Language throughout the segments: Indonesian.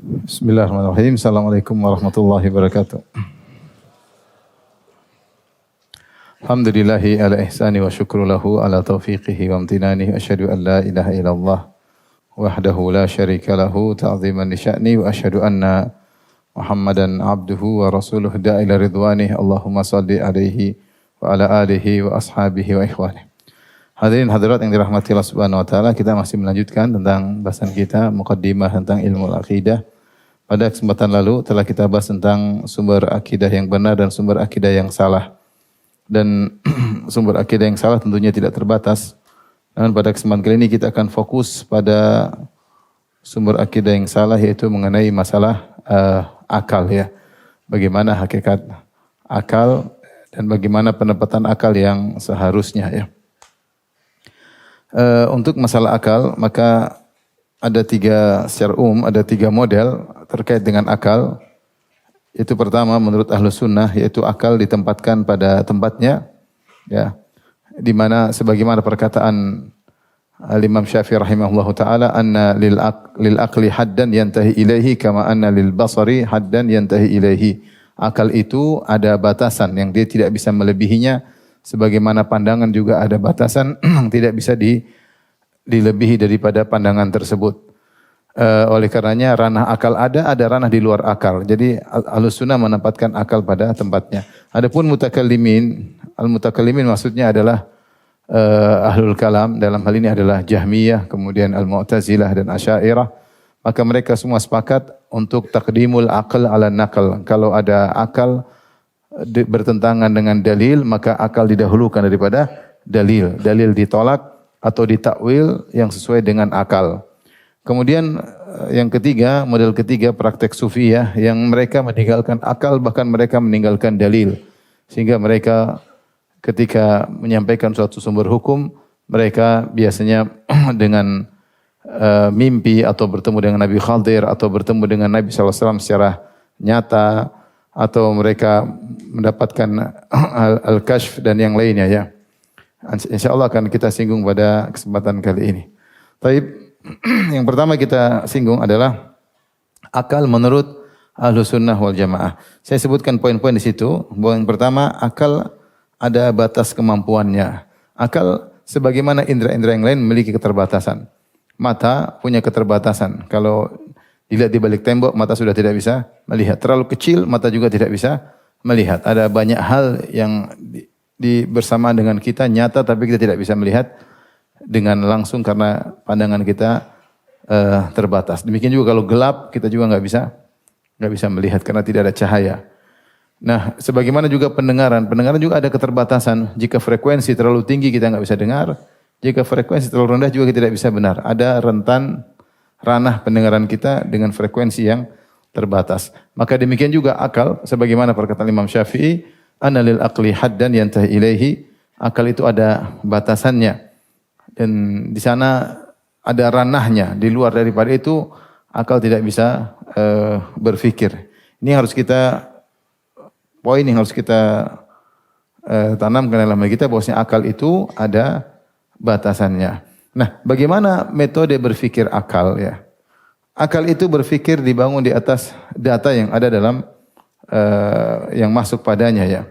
Bismillahirrahmanirrahim. Assalamualaikum warahmatullahi wabarakatuh. Alhamdulillahi ala ihsani wa syukru lahu ala taufiqihi wa amtinani. Asyhadu an la ilaha illallah wahdahu la syarika lahu ta'ziman li sya'ni wa asyhadu anna Muhammadan abduhu wa rasuluhu da'ila ridwanih. Allahumma salli alaihi wa ala alihi wa ashabihi wa ikhwanih. Hadirin hadirat yang dirahmati Allah Subhanahu wa taala, kita masih melanjutkan tentang bahasan kita muqaddimah tentang ilmu akidah. Pada kesempatan lalu telah kita bahas tentang sumber akidah yang benar dan sumber akidah yang salah. Dan sumber akidah yang salah tentunya tidak terbatas. Namun pada kesempatan kali ini kita akan fokus pada sumber akidah yang salah, yaitu mengenai masalah akal ya. Bagaimana hakikat akal dan bagaimana penempatan akal yang seharusnya ya. Untuk masalah akal, maka ada secara tiga model terkait dengan akal. Itu pertama menurut Ahlus Sunnah, yaitu akal ditempatkan pada tempatnya, ya, di mana sebagaimana perkataan Imam Syafi'i rahimahullahu taala, anna lil aqli haddan yantahi ilaihi kama anna lil basari haddan yantahi ilaihi. Akal itu ada batasan yang dia tidak bisa melebihinya. Sebagaimana pandangan juga ada batasan yang tidak bisa dilebihi daripada pandangan tersebut. Oleh karenanya ranah akal ada ranah di luar akal. Jadi Ahlus Sunnah menempatkan akal pada tempatnya. Adapun mutakallimin, al-mutakallimin maksudnya adalah ahlul kalam, dalam hal ini adalah Jahmiyah, kemudian al-Mu'tazilah dan Asy'ariyah. Maka mereka semua sepakat untuk taqdimul aql ala naql. Kalau ada akal bertentangan dengan dalil, maka akal didahulukan daripada dalil. Dalil ditolak atau ditakwil yang sesuai dengan akal. Kemudian yang ketiga, model ketiga praktek sufiyah yang mereka meninggalkan akal, bahkan mereka meninggalkan dalil. Sehingga mereka ketika menyampaikan suatu sumber hukum, mereka biasanya dengan mimpi atau bertemu dengan Nabi Khadir atau bertemu dengan Nabi SAW secara nyata, atau mereka mendapatkan al-kashf dan yang lainnya ya. InsyaAllah akan kita singgung pada kesempatan kali ini. Taib, yang pertama kita singgung adalah akal menurut Ahlus Sunnah wal Jamaah. Saya sebutkan poin-poin di situ. Yang pertama, akal ada batas kemampuannya. Akal sebagaimana indera-indera yang lain memiliki keterbatasan. Mata punya keterbatasan. Kalau dilihat di balik tembok, mata sudah tidak bisa melihat. Terlalu kecil, mata juga tidak bisa melihat. Ada banyak hal yang bersamaan dengan kita nyata, tapi kita tidak bisa melihat dengan langsung karena pandangan kita terbatas. Demikian juga kalau gelap, kita juga nggak bisa melihat karena tidak ada cahaya. Nah, sebagaimana juga pendengaran juga ada keterbatasan. Jika frekuensi terlalu tinggi kita nggak bisa dengar, jika frekuensi terlalu rendah juga kita tidak bisa benar. Ada rentan ranah pendengaran kita dengan frekuensi yang terbatas. Maka demikian juga akal, sebagaimana perkataan Imam Syafi'i, anna lil aqli haddan yantahi ilaihi. Akal itu ada batasannya dan di sana ada ranahnya. Di luar daripada itu akal tidak bisa berfikir. Ini harus kita tanamkan dalam diri kita, bahwasanya akal itu ada batasannya. Nah, bagaimana metode berfikir akal ya? Akal itu berfikir dibangun di atas data yang ada dalam yang masuk padanya ya.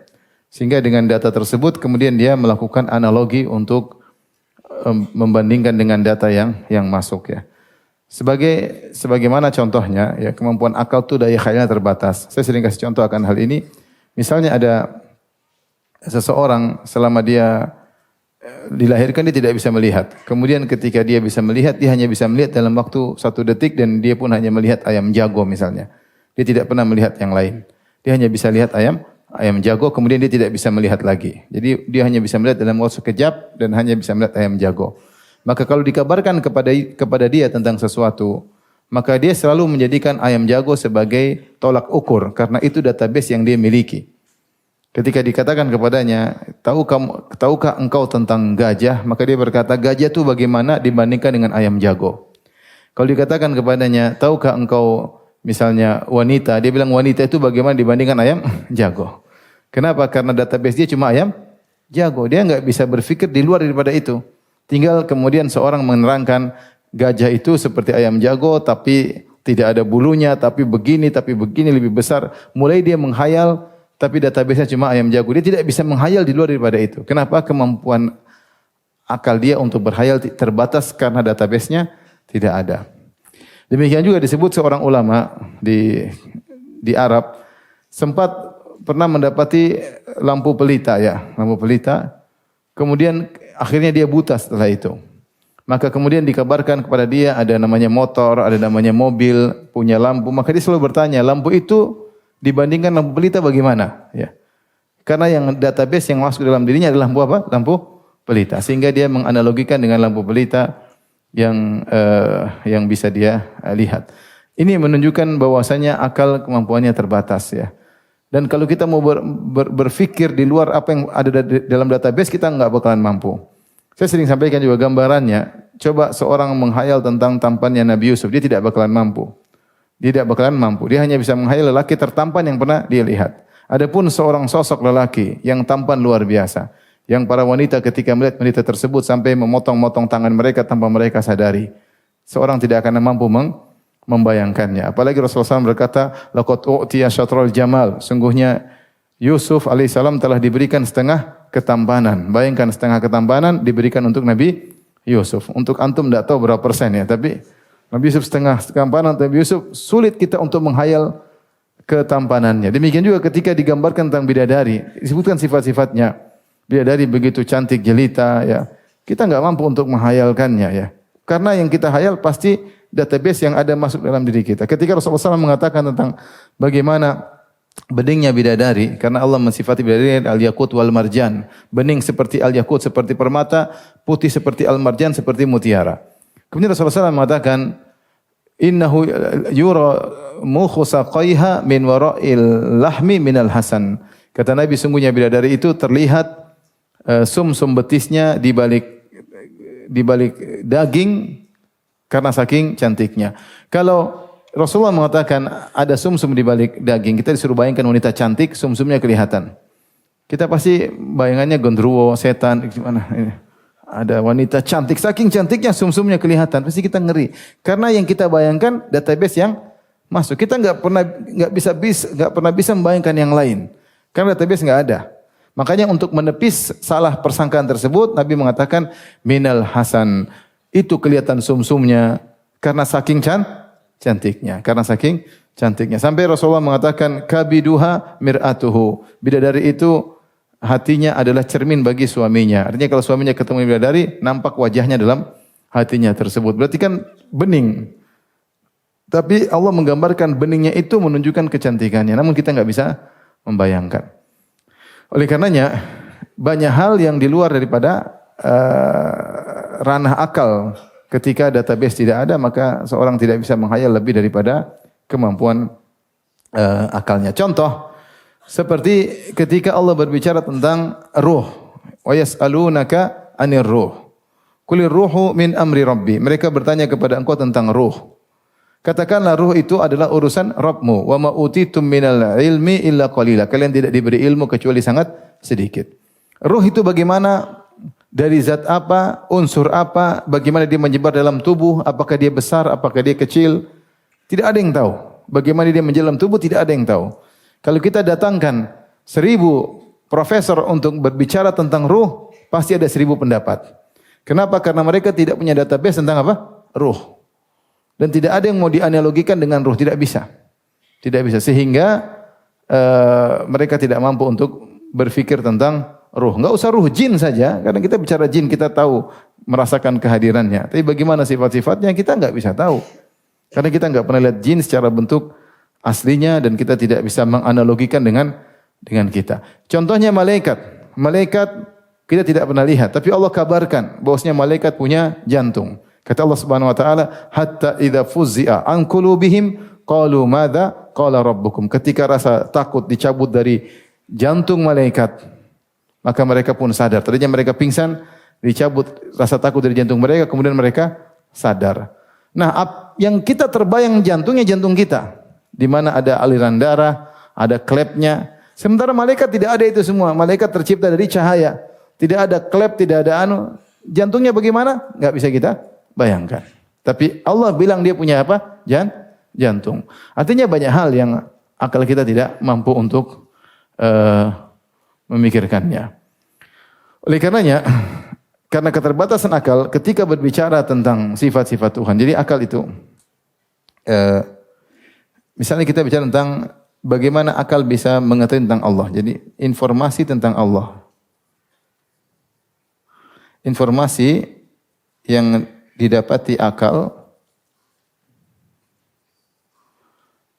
Sehingga dengan data tersebut kemudian dia melakukan analogi untuk membandingkan dengan data yang masuk ya. Sebagaimana contohnya ya, kemampuan akal itu daya khayalnya terbatas. Saya sering kasih contoh akan hal ini. Misalnya ada seseorang selama dia dilahirkan dia tidak bisa melihat. Kemudian ketika dia bisa melihat, dia hanya bisa melihat dalam waktu 1 detik dan dia pun hanya melihat ayam jago misalnya. Dia tidak pernah melihat yang lain. Dia hanya bisa lihat ayam jago, kemudian dia tidak bisa melihat lagi. Jadi dia hanya bisa melihat dalam waktu sekejap dan hanya bisa melihat ayam jago. Maka kalau dikabarkan kepada dia tentang sesuatu, maka dia selalu menjadikan ayam jago sebagai tolak ukur karena itu database yang dia miliki. Ketika dikatakan kepadanya, tahukah engkau tentang gajah? Maka dia berkata, gajah itu bagaimana dibandingkan dengan ayam jago? Kalau dikatakan kepadanya, tahukah engkau misalnya wanita? Dia bilang wanita itu bagaimana dibandingkan ayam jago? Kenapa? Karena database dia cuma ayam jago. Dia enggak bisa berfikir di luar daripada itu. Tinggal kemudian seorang menerangkan gajah itu seperti ayam jago, tapi tidak ada bulunya, tapi begini lebih besar. Mulai dia menghayal, tapi database-nya cuma ayam jago. Dia tidak bisa menghayal di luar daripada itu. Kenapa? Kemampuan akal dia untuk berhayal terbatas karena database-nya tidak ada. Demikian juga disebut seorang ulama di Arab sempat pernah mendapati lampu pelita ya, lampu pelita. Kemudian akhirnya dia buta setelah itu. Maka kemudian dikabarkan kepada dia ada namanya motor, ada namanya mobil, punya lampu. Maka dia selalu bertanya, lampu itu dibandingkan lampu pelita bagaimana? Ya. Karena yang database yang masuk dalam dirinya adalah lampu apa? Lampu pelita. Sehingga dia menganalogikan dengan lampu pelita yang bisa dia lihat. Ini menunjukkan bahwasanya akal kemampuannya terbatas ya. Dan kalau kita mau berpikir di luar apa yang ada dalam database, kita nggak bakalan mampu. Saya sering sampaikan juga gambarannya. Coba seorang menghayal tentang tampannya Nabi Yusuf, dia tidak bakalan mampu. Dia tidak bakalan mampu. Dia hanya bisa menghayal lelaki tertampan yang pernah dia lihat. Adapun seorang sosok lelaki yang tampan luar biasa, yang para wanita ketika melihat wanita tersebut sampai memotong-motong tangan mereka tanpa mereka sadari. Seorang tidak akan mampu membayangkannya. Apalagi Rasulullah SAW berkata, laqad u'tiya syatrul jamal. Sungguhnya Yusuf alaihissalam telah diberikan setengah ketampanan. Bayangkan setengah ketampanan diberikan untuk Nabi Yusuf. Untuk antum tidak tahu berapa persen ya, tapi Nabi Yusuf setengah ketampanan. Nabi Yusuf sulit kita untuk menghayal ketampanannya. Demikian juga ketika digambarkan tentang bidadari, disebutkan sifat-sifatnya. Bidadari begitu cantik jelita ya. Kita enggak mampu untuk menghayalkannya ya. Karena yang kita hayal pasti database yang ada masuk dalam diri kita. Ketika Rasulullah SAW mengatakan tentang bagaimana beningnya bidadari, karena Allah mensifati bidadari al-yaqut wal marjan. Bening seperti al-yaqut, seperti permata, putih seperti al-marjan, seperti mutiara. Kemudian Rasulullah SAW mengatakan, innahu yura mukhu saqaiha min wara'il lahmi minal hasan. Kata Nabi, sungguhnya bidadari itu terlihat sum-sum betisnya di balik daging karena saking cantiknya. Kalau Rasulullah mengatakan ada sumsum di balik daging, kita disuruh bayangkan wanita cantik, sumsumnya kelihatan. Kita pasti bayangannya gondruwo, setan, gimana ini. Ada wanita cantik, saking cantiknya sumsumnya kelihatan, pasti kita ngeri. Karena yang kita bayangkan database yang masuk. Kita nggak pernah bisa membayangkan yang lain. Karena database nggak ada. Makanya untuk menepis salah persangkaan tersebut, Nabi mengatakan minal hasan. Itu kelihatan sumsumnya karena saking cantiknya. Karena saking cantiknya. Sampai Rasulullah mengatakan kabiduha mir'atuhu. Bidadari itu hatinya adalah cermin bagi suaminya. Artinya kalau suaminya ketemu bidadari, nampak wajahnya dalam hatinya tersebut. Berarti kan bening. Tapi Allah menggambarkan beningnya itu menunjukkan kecantikannya. Namun kita nggak bisa membayangkan. Oleh karenanya banyak hal yang di luar daripada ranah akal. Ketika database tidak ada, maka seorang tidak bisa menghayal lebih daripada kemampuan akalnya. Contoh seperti ketika Allah berbicara tentang ruh. Wa yas'alunaka 'anir ruh. Qulir ruhu min amri rabbi. Mereka bertanya kepada engkau tentang ruh. Katakanlah ruh itu adalah urusan Rabbmu. Wa ma utitum minal ilmi illa qalila. Kalian tidak diberi ilmu kecuali sangat sedikit. Ruh itu bagaimana? Dari zat apa, unsur apa, bagaimana dia menyebar dalam tubuh, apakah dia besar, apakah dia kecil, tidak ada yang tahu. Bagaimana dia menyebar dalam tubuh, tidak ada yang tahu. Kalau kita datangkan 1000 profesor untuk berbicara tentang ruh, pasti ada 1000 pendapat. Kenapa? Karena mereka tidak punya database tentang apa? Ruh. Dan tidak ada yang mau dianalogikan dengan ruh, tidak bisa. Tidak bisa, sehingga mereka tidak mampu untuk berpikir tentang ruh. Enggak usah ruh, jin saja. Karena kita bicara jin, kita tahu merasakan kehadirannya. Tapi bagaimana sifat-sifatnya kita enggak bisa tahu. Karena kita enggak pernah lihat jin secara bentuk aslinya dan kita tidak bisa menganalogikan dengan kita. Contohnya malaikat. Malaikat kita tidak pernah lihat, tapi Allah kabarkan bahwasanya malaikat punya jantung. Kata Allah Subhanahu wa taala, hatta idza fuzzi'a an qulubihim qalu madza qala rabbukum. Ketika rasa takut dicabut dari jantung malaikat, maka mereka pun sadar. Tadinya mereka pingsan, dicabut rasa takut dari jantung mereka, kemudian mereka sadar. Nah, yang kita terbayang jantungnya jantung kita, di mana ada aliran darah, ada klepnya. Sementara malaikat tidak ada itu semua. Malaikat tercipta dari cahaya, tidak ada klep, tidak ada Jantungnya bagaimana? Enggak bisa kita bayangkan. Tapi Allah bilang dia punya apa? jantung. Artinya banyak hal yang akal kita tidak mampu untuk memikirkannya. Oleh karenanya, karena keterbatasan akal ketika berbicara tentang sifat-sifat Tuhan. Jadi akal itu, misalnya kita bicara tentang bagaimana akal bisa mengetahui tentang Allah. Jadi informasi tentang Allah. Informasi yang didapati akal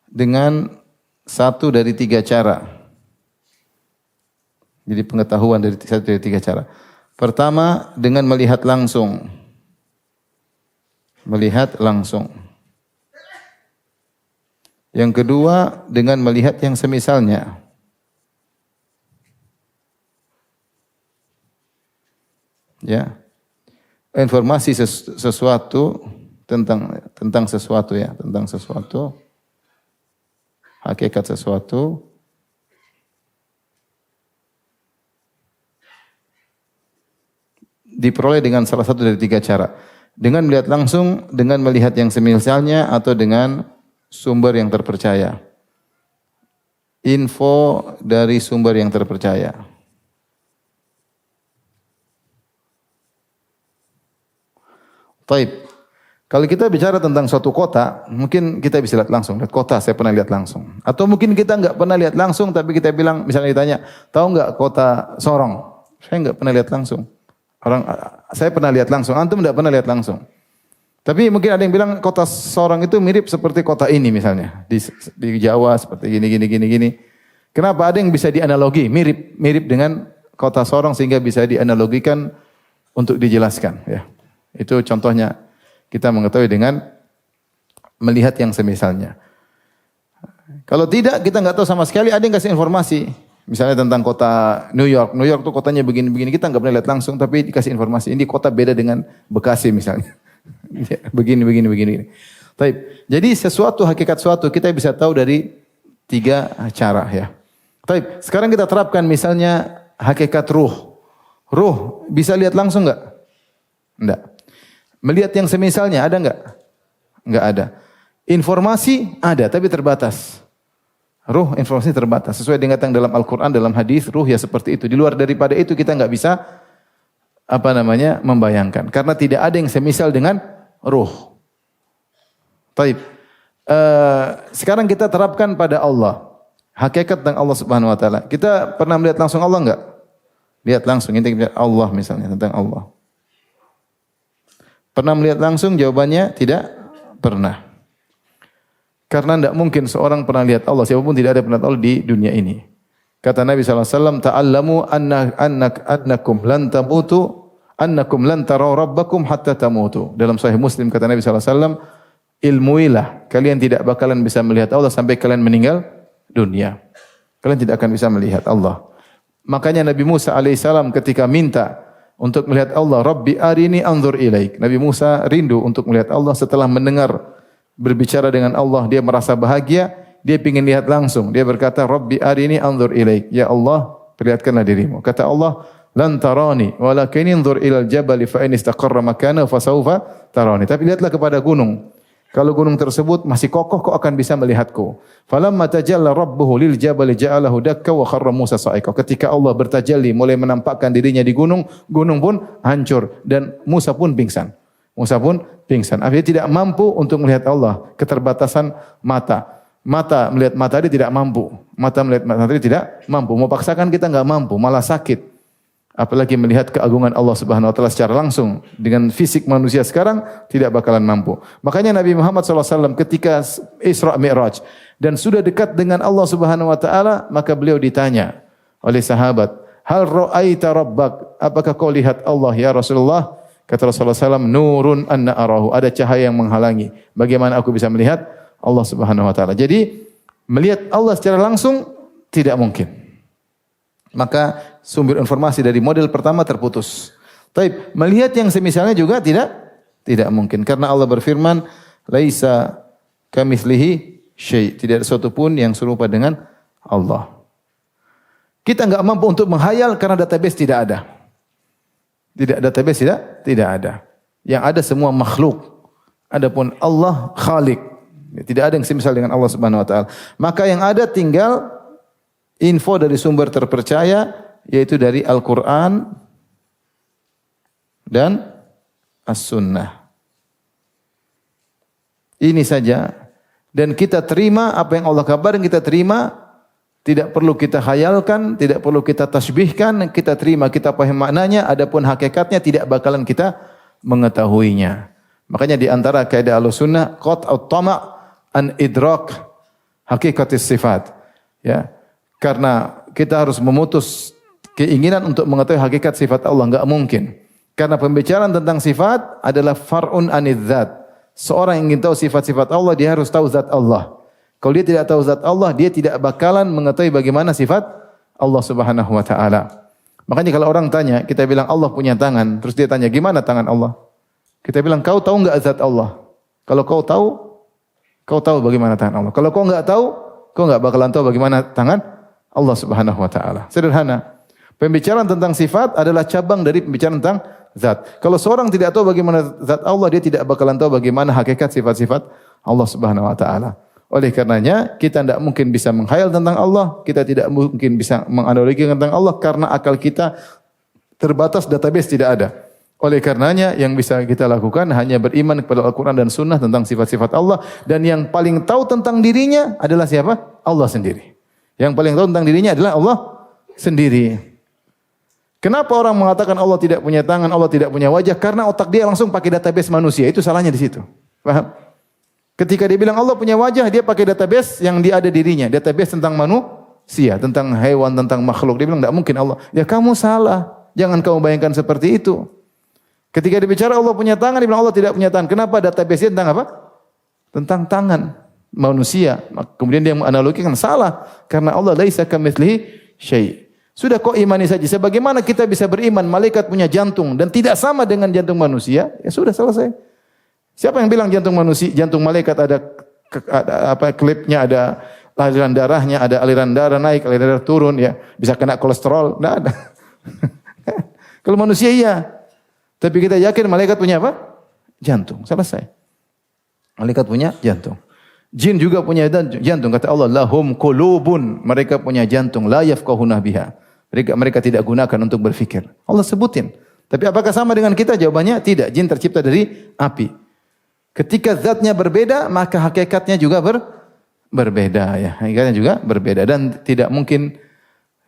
dengan satu dari tiga cara. Jadi pengetahuan dari satu dari tiga cara. Pertama, dengan melihat langsung. Melihat langsung. Yang kedua, dengan melihat yang semisalnya. Ya. Informasi sesuatu tentang sesuatu ya, tentang sesuatu. Hakikat sesuatu. Diperoleh dengan salah satu dari tiga cara. Dengan melihat langsung, dengan melihat yang semisalnya, atau dengan sumber yang terpercaya. Info dari sumber yang terpercaya. Taib. Kalau kita bicara tentang suatu kota, mungkin kita bisa lihat langsung. Lihat kota, saya pernah lihat langsung. Atau mungkin kita enggak pernah lihat langsung, tapi kita bilang, misalnya ditanya, tahu enggak kota Sorong? Saya enggak pernah lihat langsung. Saya pernah lihat langsung, antum enggak pernah lihat langsung. Tapi mungkin ada yang bilang kota Sorong itu mirip seperti kota ini misalnya. Di Jawa seperti gini. Kenapa? Ada yang bisa dianalogi, mirip dengan kota Sorong sehingga bisa dianalogikan untuk dijelaskan. Ya. Itu contohnya kita mengetahui dengan melihat yang semisalnya. Kalau tidak, kita enggak tahu sama sekali, ada yang kasih informasi. Misalnya tentang kota New York. New York tuh kotanya begini-begini. Kita enggak pernah lihat langsung, tapi dikasih informasi. Ini kota beda dengan Bekasi misalnya. Begini. Taib. Jadi sesuatu, hakikat suatu kita bisa tahu dari tiga cara ya. Taib. Sekarang kita terapkan misalnya hakikat ruh. Ruh bisa lihat langsung enggak? Enggak. Melihat yang semisalnya ada enggak? Enggak ada. Informasi ada tapi terbatas. Ruh informasi terbatas. Sesuai dengan yang dalam Al-Quran, dalam hadis, ruh ya seperti itu. Di luar daripada itu kita enggak bisa membayangkan. Karena tidak ada yang semisal dengan ruh. Taib. Sekarang kita terapkan pada Allah. Hakikat tentang Allah Subhanahu Wa Taala. Kita pernah melihat langsung Allah enggak? Lihat langsung. Kita lihat Allah misalnya tentang Allah. Pernah melihat langsung? Jawabannya tidak pernah. Karena tidak mungkin seorang pernah lihat Allah. Siapapun tidak ada pernah Allah di dunia ini. Kata Nabi SAW, ta'allamu annakum lan tamutu, annakum lan taraw rabbakum hatta tamutu. Dalam Sahih Muslim kata Nabi SAW, ilmuilah, kalian tidak bakalan bisa melihat Allah sampai kalian meninggal dunia. Kalian tidak akan bisa melihat Allah. Makanya Nabi Musa alaihissalam ketika minta untuk melihat Allah, Rabbi arini anzur ilaik. Nabi Musa rindu untuk melihat Allah setelah mendengar berbicara dengan Allah, dia merasa bahagia, dia ingin lihat langsung. Dia berkata, Rabbi arini anzur ilaik. Ya Allah, perlihatkanlah dirimu. Kata Allah, lan tarani, walakin anzur ilal jabali fa in istaqarra makanahu fa sawfa tarani. Tapi lihatlah kepada gunung. Kalau gunung tersebut masih kokoh, kau akan bisa melihatku. Falamma tajalla rabbuhu lil jabali ja'alahu dakka wa kharra Musa sa'iqa. Ketika Allah bertajalli, mulai menampakkan dirinya di gunung, gunung pun hancur dan Musa pun pingsan. Artinya tidak mampu untuk melihat Allah. Keterbatasan mata. Mata melihat matahari tidak mampu. Mata melihat matahari tidak mampu. Mau paksakan kita enggak mampu, malah sakit. Apalagi melihat keagungan Allah Subhanahu wa taala secara langsung dengan fisik manusia sekarang tidak bakalan mampu. Makanya Nabi Muhammad SAW ketika Isra Mi'raj dan sudah dekat dengan Allah Subhanahu wa taala, maka beliau ditanya oleh sahabat, "Hal ra'aita rabbak?" Apakah kau lihat Allah ya Rasulullah? Kata Rasulullah SAW, "Nurun anna arahu." Ada cahaya yang menghalangi. Bagaimana aku bisa melihat Allah Subhanahu wa taala? Jadi melihat Allah secara langsung tidak mungkin. Maka sumber informasi dari model pertama terputus. Taib, melihat yang semisalnya juga tidak mungkin karena Allah berfirman, "Laisa kamitslihi syai'." Tidak ada sesuatu pun yang serupa dengan Allah. Kita enggak mampu untuk menghayal karena database tidak ada. Tidak ada. Yang ada semua makhluk. Adapun Allah Khalik. Tidak ada yang semisal dengan Allah Subhanahu wa taala. Maka yang ada tinggal info dari sumber terpercaya, yaitu dari Al-Qur'an dan As-Sunnah. Ini saja. Dan kita terima apa yang Allah kabarin, kita terima. Tidak perlu kita khayalkan, tidak perlu kita tasbihkan, kita terima, kita paham maknanya, adapun hakikatnya tidak bakalan kita mengetahuinya. Makanya di antara kaidah Ahlussunnah, qat'ut tama' an idrak hakikatis sifat. Ya. Karena kita harus memutus keinginan untuk mengetahui hakikat sifat Allah, enggak mungkin. Karena pembicaraan tentang sifat adalah far'un anidzat. Seorang yang ingin tahu sifat-sifat Allah, dia harus tahu zat Allah. Kalau dia tidak tahu zat Allah, dia tidak bakalan mengetahui bagaimana sifat Allah Subhanahu wa taala. Makanya kalau orang tanya, kita bilang Allah punya tangan, terus dia tanya, gimana tangan Allah? Kita bilang, kau tahu enggak zat Allah? Kalau kau tahu bagaimana tangan Allah. Kalau kau enggak tahu, kau enggak bakalan tahu bagaimana tangan Allah Subhanahu wa taala. Sederhana. Pembicaraan tentang sifat adalah cabang dari pembicaraan tentang zat. Kalau seorang tidak tahu bagaimana zat Allah, dia tidak bakalan tahu bagaimana hakikat sifat-sifat Allah Subhanahu wa taala. Oleh karenanya, kita tidak mungkin bisa menghayal tentang Allah, kita tidak mungkin bisa menganalogi tentang Allah karena akal kita terbatas, database tidak ada. Oleh karenanya, yang bisa kita lakukan hanya beriman kepada Al-Quran dan Sunnah tentang sifat-sifat Allah, dan yang paling tahu tentang dirinya adalah siapa? Allah sendiri. Yang paling tahu tentang dirinya adalah Allah sendiri. Kenapa orang mengatakan Allah tidak punya tangan, Allah tidak punya wajah? Karena otak dia langsung pakai database manusia. Itu salahnya di situ. Paham? Ketika dia bilang Allah punya wajah, dia pakai database yang dia ada dirinya. Database tentang manusia, tentang hewan, tentang makhluk. Dia bilang tidak mungkin Allah. Ya kamu salah. Jangan kamu bayangkan seperti itu. Ketika dibicara Allah punya tangan, dia bilang Allah tidak punya tangan. Kenapa? Database tentang apa? Tentang tangan manusia. Kemudian dia menganalogikan salah. Karena Allah laisa kamitslihi syai'. Sudah kau imani saja. Sebagaimana kita bisa beriman malaikat punya jantung dan tidak sama dengan jantung manusia, ya sudah selesai. Siapa yang bilang jantung manusia, jantung malaikat ada klipnya, ada aliran darahnya, ada aliran darah naik, aliran darah turun, ya bisa kena kolesterol? Tidak ada. Kalau manusia iya, tapi kita yakin malaikat punya apa? Jantung. Selesai. Malaikat punya jantung. Jin juga punya jantung. Kata Allah, lahum qulubun. Mereka punya jantung. La yafqahuna biha. Mereka tidak gunakan untuk berfikir. Allah sebutin. Tapi apakah sama dengan kita? Jawabannya tidak. Jin tercipta dari api. Ketika zatnya berbeda, maka hakikatnya juga berbeda. Ya. Hakikatnya juga berbeda. Dan tidak mungkin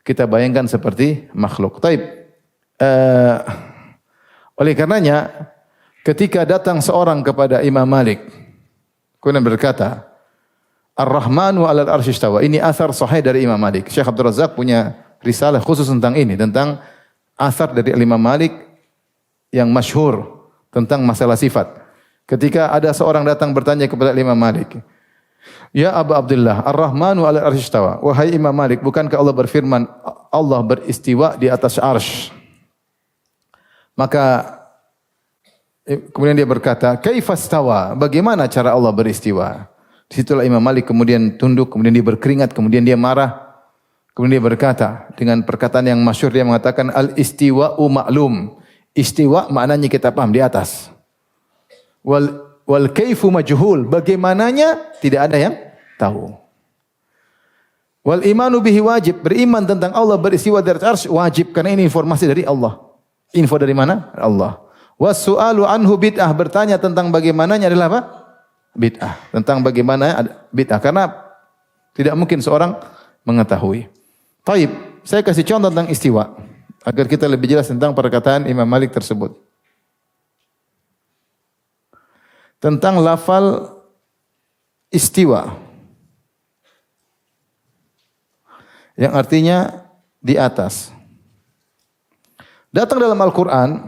kita bayangkan seperti makhluk. Oleh karenanya, ketika datang seorang kepada Imam Malik, kemudian berkata, Ar-Rahmanu 'alal arsy istawa. Ini asar sahih dari Imam Malik. Syekh Abdul Razak punya risalah khusus tentang ini, tentang asar dari Imam Malik yang masyhur tentang masalah sifat. Ketika ada seorang datang bertanya kepada Imam Malik, Ya Abu Abdullah, Ar-Rahmanu 'alal arsy istawa. Wahai Imam Malik, bukankah Allah berfirman, Allah beristiwa di atas arsy? Maka kemudian dia berkata, Kaifastawa? Bagaimana cara Allah beristiwa? Disitulah Imam Malik kemudian tunduk, kemudian dia berkeringat, kemudian dia marah. Kemudian dia berkata dengan perkataan yang masyhur, dia mengatakan al-istiwa'u ma'lum. Istiwa maknanya kita paham, di atas. Wal kaifu majhul. Bagaimananya tidak ada yang tahu. Wal imanu bihi wajib. Beriman tentang Allah beristiwa di atas arsy wajib, karena ini informasi dari Allah. Info dari mana? Allah. Was-su'alu anhu bid'ah. Bertanya tentang bagaimananya adalah apa? Bid'ah. Tentang bagaimana bid'ah. Karena tidak mungkin seorang mengetahui. Taib, saya kasih contoh tentang istiwa agar kita lebih jelas tentang perkataan Imam Malik tersebut. Tentang lafal istiwa yang artinya di atas. Datang dalam Al-Qur'an,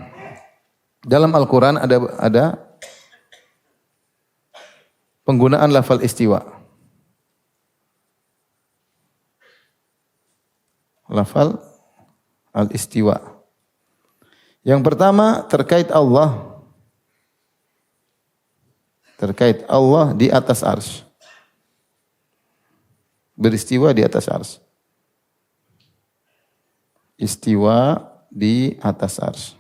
ada penggunaan lafal istiwa. Lafal al-istiwa. Yang pertama terkait Allah. Terkait Allah di atas arsy. Beristiwa di atas arsy. Istiwa di atas arsy.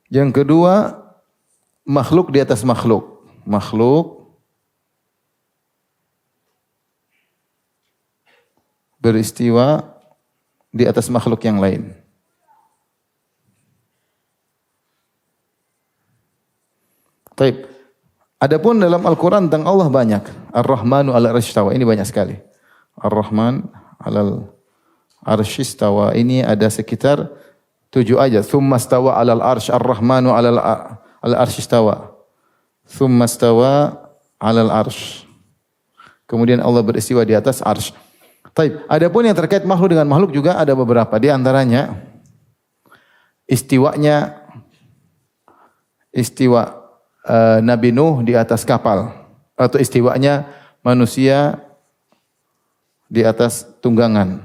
Yang kedua, makhluk di atas makhluk. Makhluk beristiwa di atas makhluk yang lain. Taib. Adapun dalam Al-Quran tentang Allah banyak. Ar-Rahmanu ala arsy istawa. Ini banyak sekali. Ar-Rahman alal arsy istawa. Ini ada sekitar 7 ayat. Tsumma stawa alal arsy. Ar-Rahmanu alal arsy istawa. Tsumma stawa alal arsy. Kemudian Allah beristiwa di atas arsy. Taib. Adapun yang terkait makhluk dengan makhluk juga ada beberapa. Di antaranya istiwa Nabi Nuh di atas kapal, atau istiwanya manusia di atas tunggangan.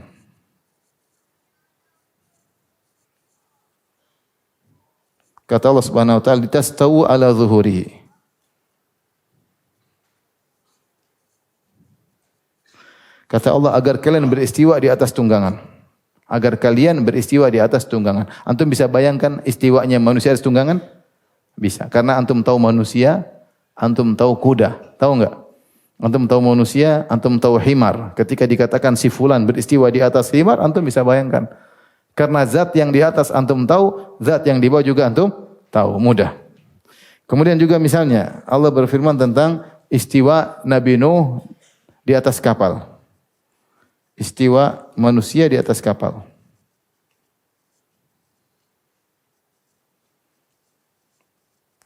Kata Allah Subhanahu wa taala, "Litastawu ala zuhurihi." Kata Allah, agar kalian beristiwa di atas tunggangan. Agar kalian beristiwa di atas tunggangan. Antum bisa bayangkan istiwanya manusia di atas tunggangan? Bisa. Karena antum tahu manusia, antum tahu kuda. Tahu enggak? Antum tahu manusia, antum tahu himar. Ketika dikatakan si fulan beristiwa di atas himar, antum bisa bayangkan. Karena zat yang di atas antum tahu, zat yang di bawah juga antum tahu. Mudah. Kemudian juga misalnya, Allah berfirman tentang istiwa Nabi Nuh di atas kapal. Istiwa manusia di atas kapal.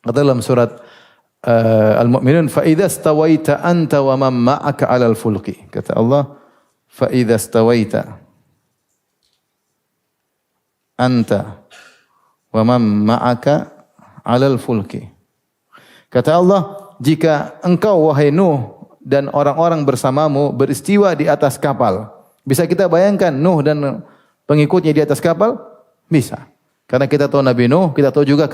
Kata dalam surat Al-Mu'minun, fa idza stawaita anta wa man ma'aka 'alal fulki. Kata Allah, fa idza stawaita anta wa man ma'aka 'alal fulki. Kata Allah, jika engkau wahai Nuh dan orang-orang bersamamu beristiwa di atas kapal. Bisa kita bayangkan Nuh dan pengikutnya di atas kapal? Bisa. Karena kita tahu Nabi Nuh, kita tahu juga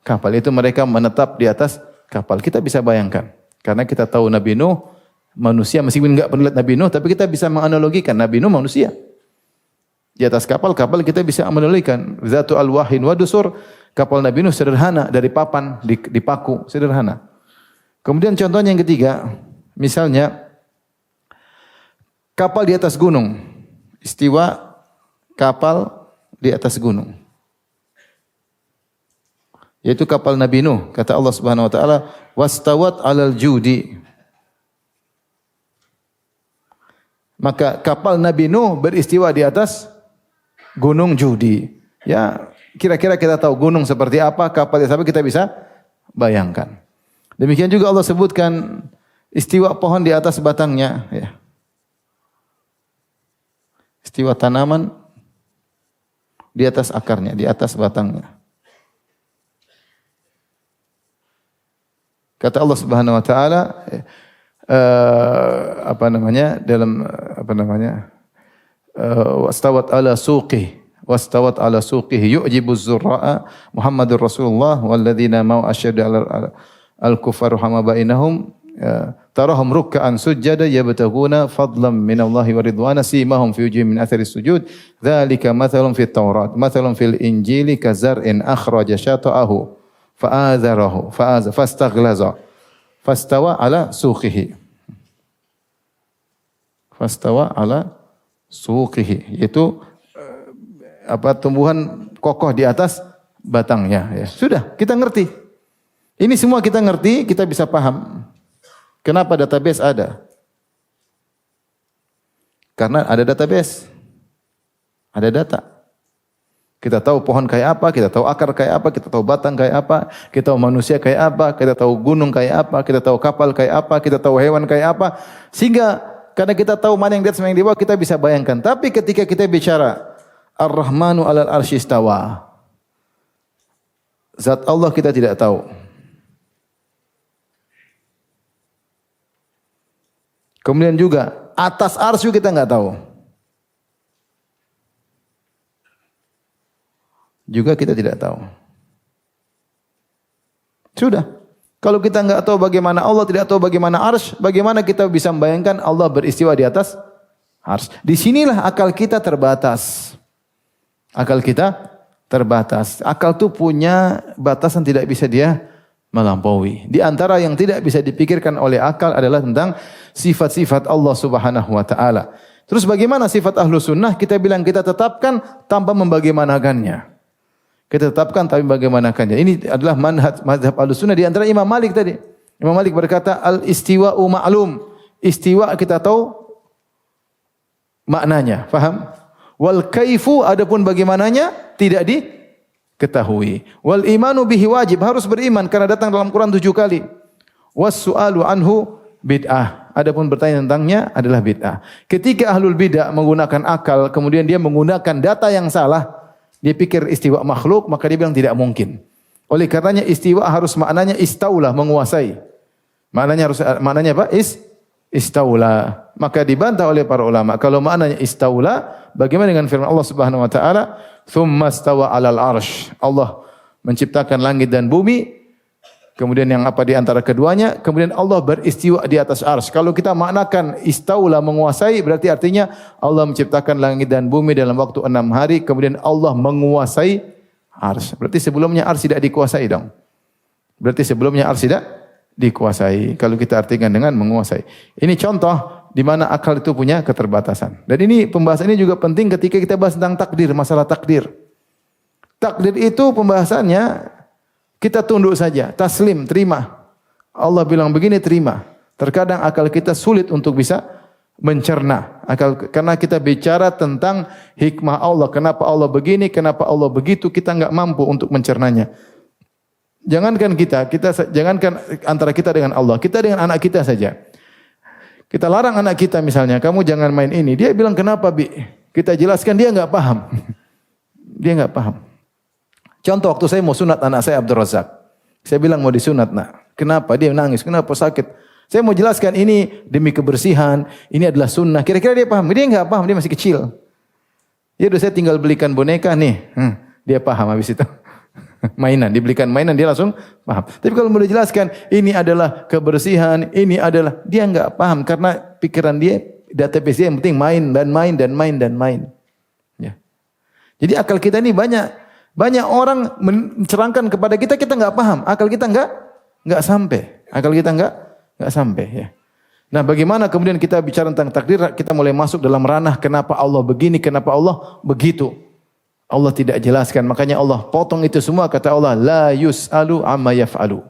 kapal. Itu mereka menetap di atas kapal. Kita bisa bayangkan. Karena kita tahu Nabi Nuh manusia, meskipun enggak pernah lihat Nabi Nuh, tapi kita bisa menganalogikan Nabi Nuh manusia. Di atas kapal kita bisa menandakan zatu al-wahin wa dusur. Kapal Nabi Nuh sederhana, dari papan dipaku, sederhana. Kemudian contohnya yang ketiga, misalnya kapal di atas gunung. Istiwa kapal di atas gunung. Yaitu kapal Nabi Nuh. Kata Allah Subhanahu wa taala, "Wastawat 'alal judi." Maka kapal Nabi Nuh beristiwa di atas gunung Judi. Ya, kira-kira kita tahu gunung seperti apa, kapal seperti apa, kita bisa bayangkan. Demikian juga Allah sebutkan istiwa pohon di atas batangnya, ya. Istiwa tanaman di atas akarnya, di atas batangnya. Kata Allah Subhanahu wa taala, wastawat ala suqihi yu'jibu az-zurra'a Muhammadur Rasulullah walladzina ma'u asyaddu al-kuffar hama bainahum tarahum ruk'an sujada yabtaguna fadlan minallahi wa ridwana simahum fi wujuhihim min athari sujud dzalika mathalun fit Taurat mathalun fil Injili kazar'in akhraja syata'ahu fastaghlaza fastawa ala suqihi. Fastawa ala suqihi, yaitu tumbuhan kokoh di atas batangnya, ya. Sudah, kita ngerti. Ini semua kita ngerti, kita bisa paham. Kenapa database ada? Karena ada database. Ada data. Kita tahu pohon kayak apa, kita tahu akar kayak apa, kita tahu batang kayak apa, kita tahu manusia kayak apa, kita tahu gunung kayak apa, kita tahu kapal kayak apa, kita tahu hewan kayak apa. Sehingga karena kita tahu mana yang di atas, mana yang di bawah, kita bisa bayangkan. Tapi ketika kita bicara Ar-Rahmanu 'alal arsy istawa, zat Allah kita tidak tahu. Kemudian juga atas arsy kita enggak tahu. Juga kita tidak tahu. Sudah. Kalau kita enggak tahu bagaimana Allah, tidak tahu bagaimana arsy, bagaimana kita bisa membayangkan Allah beristiwa di atas arsy? Di sinilah akal kita terbatas. Akal kita terbatas. Akal itu punya batasan, tidak bisa dia melampaui. Di antara yang tidak bisa dipikirkan oleh akal adalah tentang sifat-sifat Allah Subhanahu wa taala. Terus bagaimana sifat ahlu sunnah? Kita bilang kita tetapkan tanpa membagaimanakannya. Kita tetapkan tapi bagaimanakannya. Ini adalah mazhab ahlu sunnah di antara Imam Malik tadi. Imam Malik berkata al-istiwa'u ma'lum. Istiwa kita tahu maknanya, faham? Wal kaifu adapun bagaimananya tidak diketahui. Wal imanu bihi wajib, harus beriman karena datang dalam Quran 7 kali. Was su'alu anhu bid'ah. Adapun bertanya tentangnya adalah bid'ah. Ketika ahlul bid'ah menggunakan akal, kemudian dia menggunakan data yang salah, dia pikir istiwa makhluk, maka dia bilang tidak mungkin. Oleh karenanya istiwa harus maknanya istaula, menguasai. Maknanya apa? Istaula. Maka dibantah oleh para ulama. Kalau maknanya istaula, bagaimana dengan firman Allah Subhanahu wa taala, "Tsumma stawa 'alal arsy." Allah menciptakan langit dan bumi, kemudian yang apa di antara keduanya, kemudian Allah beristiwa di atas arsy. Kalau kita maknakan istaula menguasai, berarti artinya Allah menciptakan langit dan bumi dalam waktu 6 hari, kemudian Allah menguasai arsy. Berarti sebelumnya arsy tidak dikuasai dong. Berarti sebelumnya arsy tidak dikuasai. Kalau kita artikan dengan menguasai. Ini contoh di mana akal itu punya keterbatasan. Dan ini pembahasan ini juga penting ketika kita bahas tentang takdir, masalah takdir. Takdir itu pembahasannya kita tunduk saja, taslim, terima. Allah bilang begini, terima. Terkadang akal kita sulit untuk bisa mencerna. Karena kita bicara tentang hikmah Allah, kenapa Allah begini, kenapa Allah begitu, kita enggak mampu untuk mencernanya. Jangankan jangankan antara kita dengan Allah, kita dengan anak kita saja. Kita larang anak kita misalnya, kamu jangan main ini. Dia bilang kenapa Bi? Kita jelaskan dia enggak paham. Dia enggak paham. Contoh waktu saya mau sunat anak saya Abdul Razak. Saya bilang mau disunat nak. Kenapa? Dia nangis. Kenapa sakit? Saya mau jelaskan ini demi kebersihan. Ini adalah sunnah. Kira-kira dia paham? Dia enggak paham. Dia masih kecil. Ya udah saya tinggal belikan boneka nih. Dia paham habis itu. Mainan, dibelikan mainan dia langsung paham. Tapi kalau mau dijelaskan ini adalah kebersihan, ini adalah, dia enggak paham karena pikiran dia database dia yang penting main dan main dan main dan main. Ya. Jadi akal kita ini banyak orang mencerangkan kepada kita enggak paham. Akal kita enggak sampai. Akal kita enggak sampai ya. Nah, bagaimana kemudian kita bicara tentang takdir, kita mulai masuk dalam ranah kenapa Allah begini, kenapa Allah begitu. Allah tidak jelaskan, makanya Allah potong itu semua, kata Allah, la yus'alu amma yaf'alu.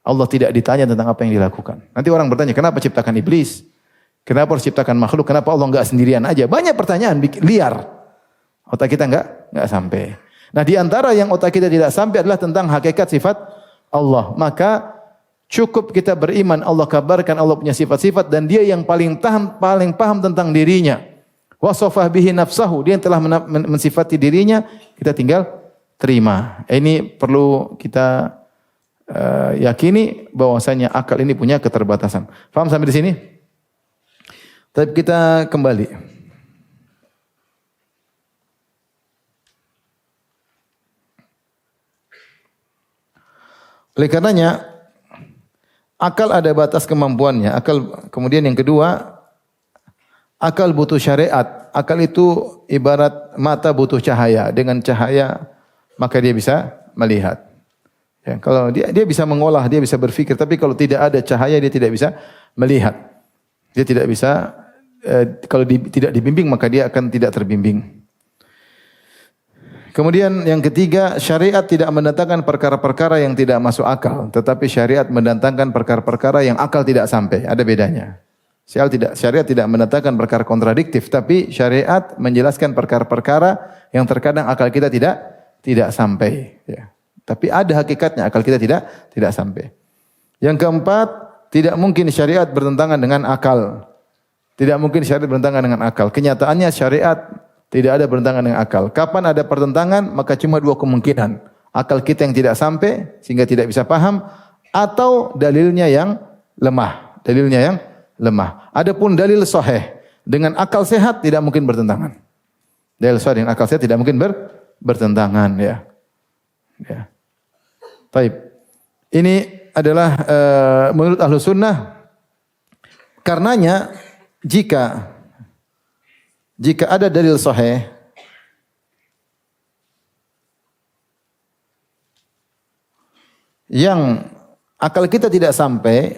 Allah tidak ditanya tentang apa yang dilakukan. Nanti orang bertanya, kenapa ciptakan iblis? Kenapa harus ciptakan makhluk? Kenapa Allah enggak sendirian aja? Banyak pertanyaan liar. Otak kita enggak sampai. Nah, di antara yang otak kita tidak sampai adalah tentang hakikat sifat Allah. Maka cukup kita beriman, Allah kabarkan Allah punya sifat-sifat dan dia yang paling paham tentang dirinya. Wasafah bihi nafsahu, dia yang telah mensifati dirinya, kita tinggal terima. Ini perlu kita yakini bahwasanya akal ini punya keterbatasan. Faham sampai di sini? Tapi kita kembali. Oleh karenanya akal ada batas kemampuannya. Akal, kemudian yang kedua, akal butuh syariat. Akal itu ibarat mata butuh cahaya. Dengan cahaya maka dia bisa melihat. Ya, kalau dia bisa mengolah, dia bisa berfikir. Tapi kalau tidak ada cahaya dia tidak bisa melihat. Dia tidak bisa. Kalau tidak dibimbing maka dia akan tidak terbimbing. Kemudian yang ketiga, syariat tidak mendatangkan perkara-perkara yang tidak masuk akal, tetapi syariat mendatangkan perkara-perkara yang akal tidak sampai. Ada bedanya. Syariat tidak mendatangkan perkara kontradiktif, tapi syariat menjelaskan perkara-perkara yang terkadang akal kita tidak sampai. Ya. Tapi ada hakikatnya, akal kita tidak sampai. Yang keempat, tidak mungkin syariat bertentangan dengan akal. Tidak mungkin syariat bertentangan dengan akal. Kenyataannya syariat tidak ada bertentangan dengan akal. Kapan ada pertentangan, maka cuma dua kemungkinan. Akal kita yang tidak sampai, sehingga tidak bisa paham, atau dalilnya yang lemah. Dalilnya yang lemah. Adapun dalil sahih dengan akal sehat tidak mungkin bertentangan. Dalil sahih dengan akal sehat tidak mungkin bertentangan ya. Ya. Baik. Ini adalah menurut Ahlus Sunnah, karenanya jika ada dalil sahih yang akal kita tidak sampai,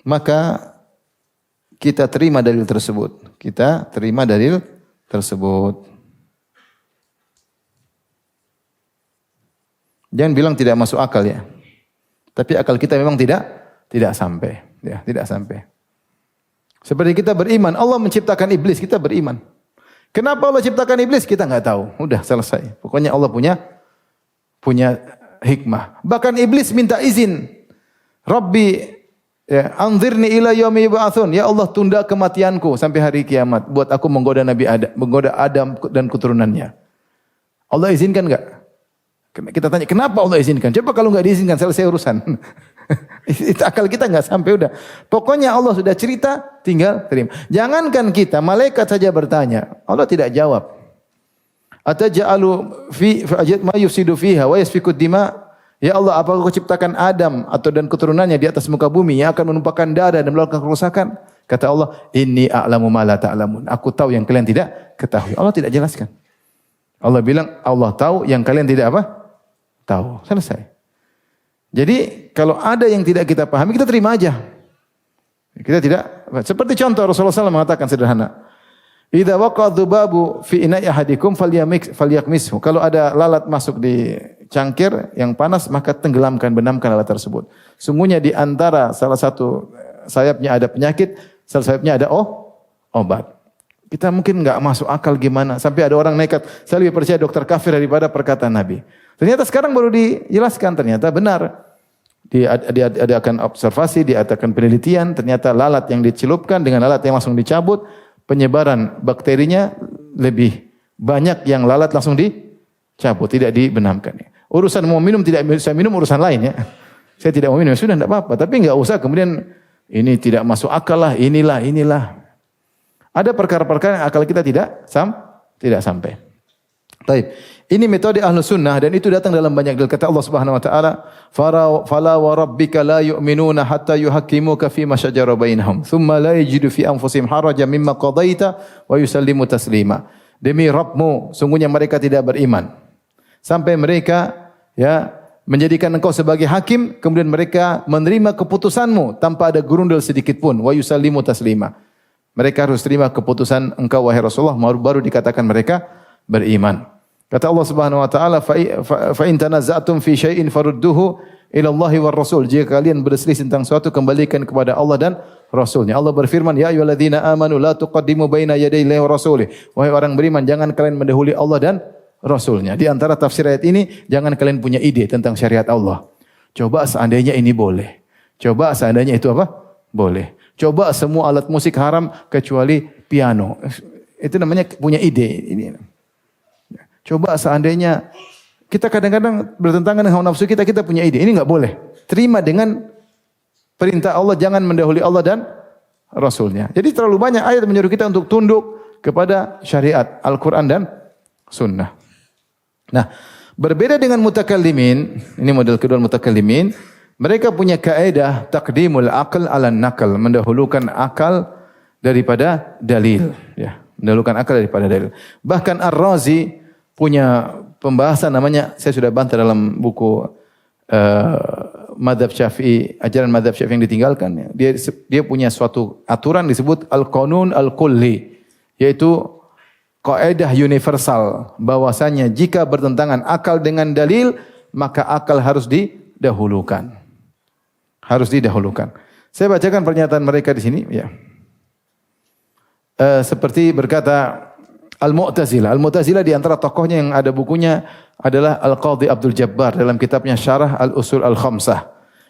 maka kita terima dalil tersebut. Kita terima dalil tersebut. Jangan bilang tidak masuk akal ya. Tapi akal kita memang tidak sampai, ya, tidak sampai. Seperti kita beriman, Allah menciptakan iblis, kita beriman. Kenapa Allah ciptakan iblis? Kita enggak tahu. Udah selesai. Pokoknya Allah punya hikmah. Bahkan iblis minta izin. Rabbi, ya, anzirni ila yaumi yub'atsun. Ya Allah, tunda kematianku sampai hari kiamat buat aku menggoda Adam dan keturunannya. Allah izinkan enggak? Kita tanya, kenapa Allah izinkan? Coba kalau enggak diizinkan, selesai urusan. Itu akal kita enggak sampai, udah. Pokoknya Allah sudah cerita, tinggal terima. Jangankan kita, malaikat saja bertanya, Allah tidak jawab. Ataj'alu fi ma yufsidu fiha wa yasfiku dima? Ya Allah, apakah Kau ciptakan Adam atau dan keturunannya di atas muka bumi yang akan menumpahkan darah dan melakukan kerusakan? Kata Allah, inni a'lamu ma la ta'lamun. Aku tahu yang kalian tidak ketahui. Allah tidak jelaskan. Allah bilang, Allah tahu yang kalian tidak apa? Tahu. Selesai. Jadi kalau ada yang tidak kita pahami, kita terima aja. Kita tidak, seperti contoh Rasulullah SAW mengatakan sederhana. Idza waqa'a dzubabu fi ina'i ahadikum falyakmishu. Kalau ada lalat masuk di cangkir yang panas, maka tenggelamkan, benamkan lalat tersebut. Sungguhnya di antara salah satu sayapnya ada penyakit, salah sayapnya ada obat. Kita mungkin enggak masuk akal gimana. Sampai ada orang nekat, saya lebih percaya dokter kafir daripada perkataan Nabi. Ternyata sekarang baru dijelaskan, ternyata benar. Diadakan observasi, diadakan penelitian, ternyata lalat yang dicelupkan dengan lalat yang langsung dicabut, penyebaran bakterinya lebih banyak yang lalat langsung dicabut, tidak dibenamkan. Urusan mau minum tidak bisa minum urusan lain ya. Saya tidak mau minum, sudah tidak apa-apa. Tapi enggak usah kemudian ini tidak masuk akal lah, inilah. Ada perkara-perkara yang akal kita tidak sampai. Baik. Ini metode Ahlus Sunnah dan itu datang dalam banyak dalil. Kata Allah Subhanahu wa taala, "Fala wa rabbika la yu'minuna hatta yuhaqqimuka fi ma shajara bainahum, thumma la yajidu fi anfusihim harajan mimma qadaita wa yusallimu taslima." Demi Rabbmu, sungguhnya mereka tidak beriman sampai mereka ya menjadikan engkau sebagai hakim, kemudian mereka menerima keputusanmu tanpa ada gurundul sedikit pun, wa yusallimu taslima. Mereka harus terima keputusan engkau wahai Rasulullah, baru dikatakan mereka beriman. Kata Allah Subhanahu wa taala, fa in tanaza'tum fi syai'in farudduhu ila Allahi war Rasul. Jika kalian berselisih tentang suatu, kembalikan kepada Allah dan Rasulnya. Allah berfirman, ya ayyuhalladzina amanu la tuqaddimu baina yaday Allahi wa rasulih. Wahai orang beriman, jangan kalian mendahului Allah dan Rasulnya. Di antara tafsir ayat ini, jangan kalian punya ide tentang syariat Allah. Coba seandainya ini boleh. Coba seandainya itu apa? Boleh. Coba semua alat musik haram kecuali piano. Itu namanya punya ide. Ini. Coba seandainya kita kadang-kadang bertentangan dengan hawa nafsu kita punya ide. Ini enggak boleh. Terima dengan perintah Allah, jangan mendahului Allah dan Rasulnya. Jadi terlalu banyak ayat menyuruh kita untuk tunduk kepada syariat Al-Quran dan Sunnah. Nah, berbeda dengan mutakallimin, ini model kedua mutakallimin, mereka punya kaidah taqdimul aql ala naql, mendahulukan akal daripada dalil. Ya, mendahulukan akal daripada dalil. Bahkan Ar-Razi punya pembahasan namanya, saya sudah bantah dalam buku Madzhab Syafi'i, ajaran Madzhab Syafi'i yang ditinggalkan. Dia punya suatu aturan disebut Al-Qanun Al-Kulli, yaitu kaidah universal bahwasanya jika bertentangan akal dengan dalil, maka akal harus didahulukan. Harus didahulukan. Saya bacakan pernyataan mereka di sini ya. Seperti berkata Al-Mu'tazilah. Al-Mu'tazilah di antara tokohnya yang ada bukunya adalah Al-Qadhi Abdul Jabbar dalam kitabnya Syarah Al-Usul Al-Khamsah.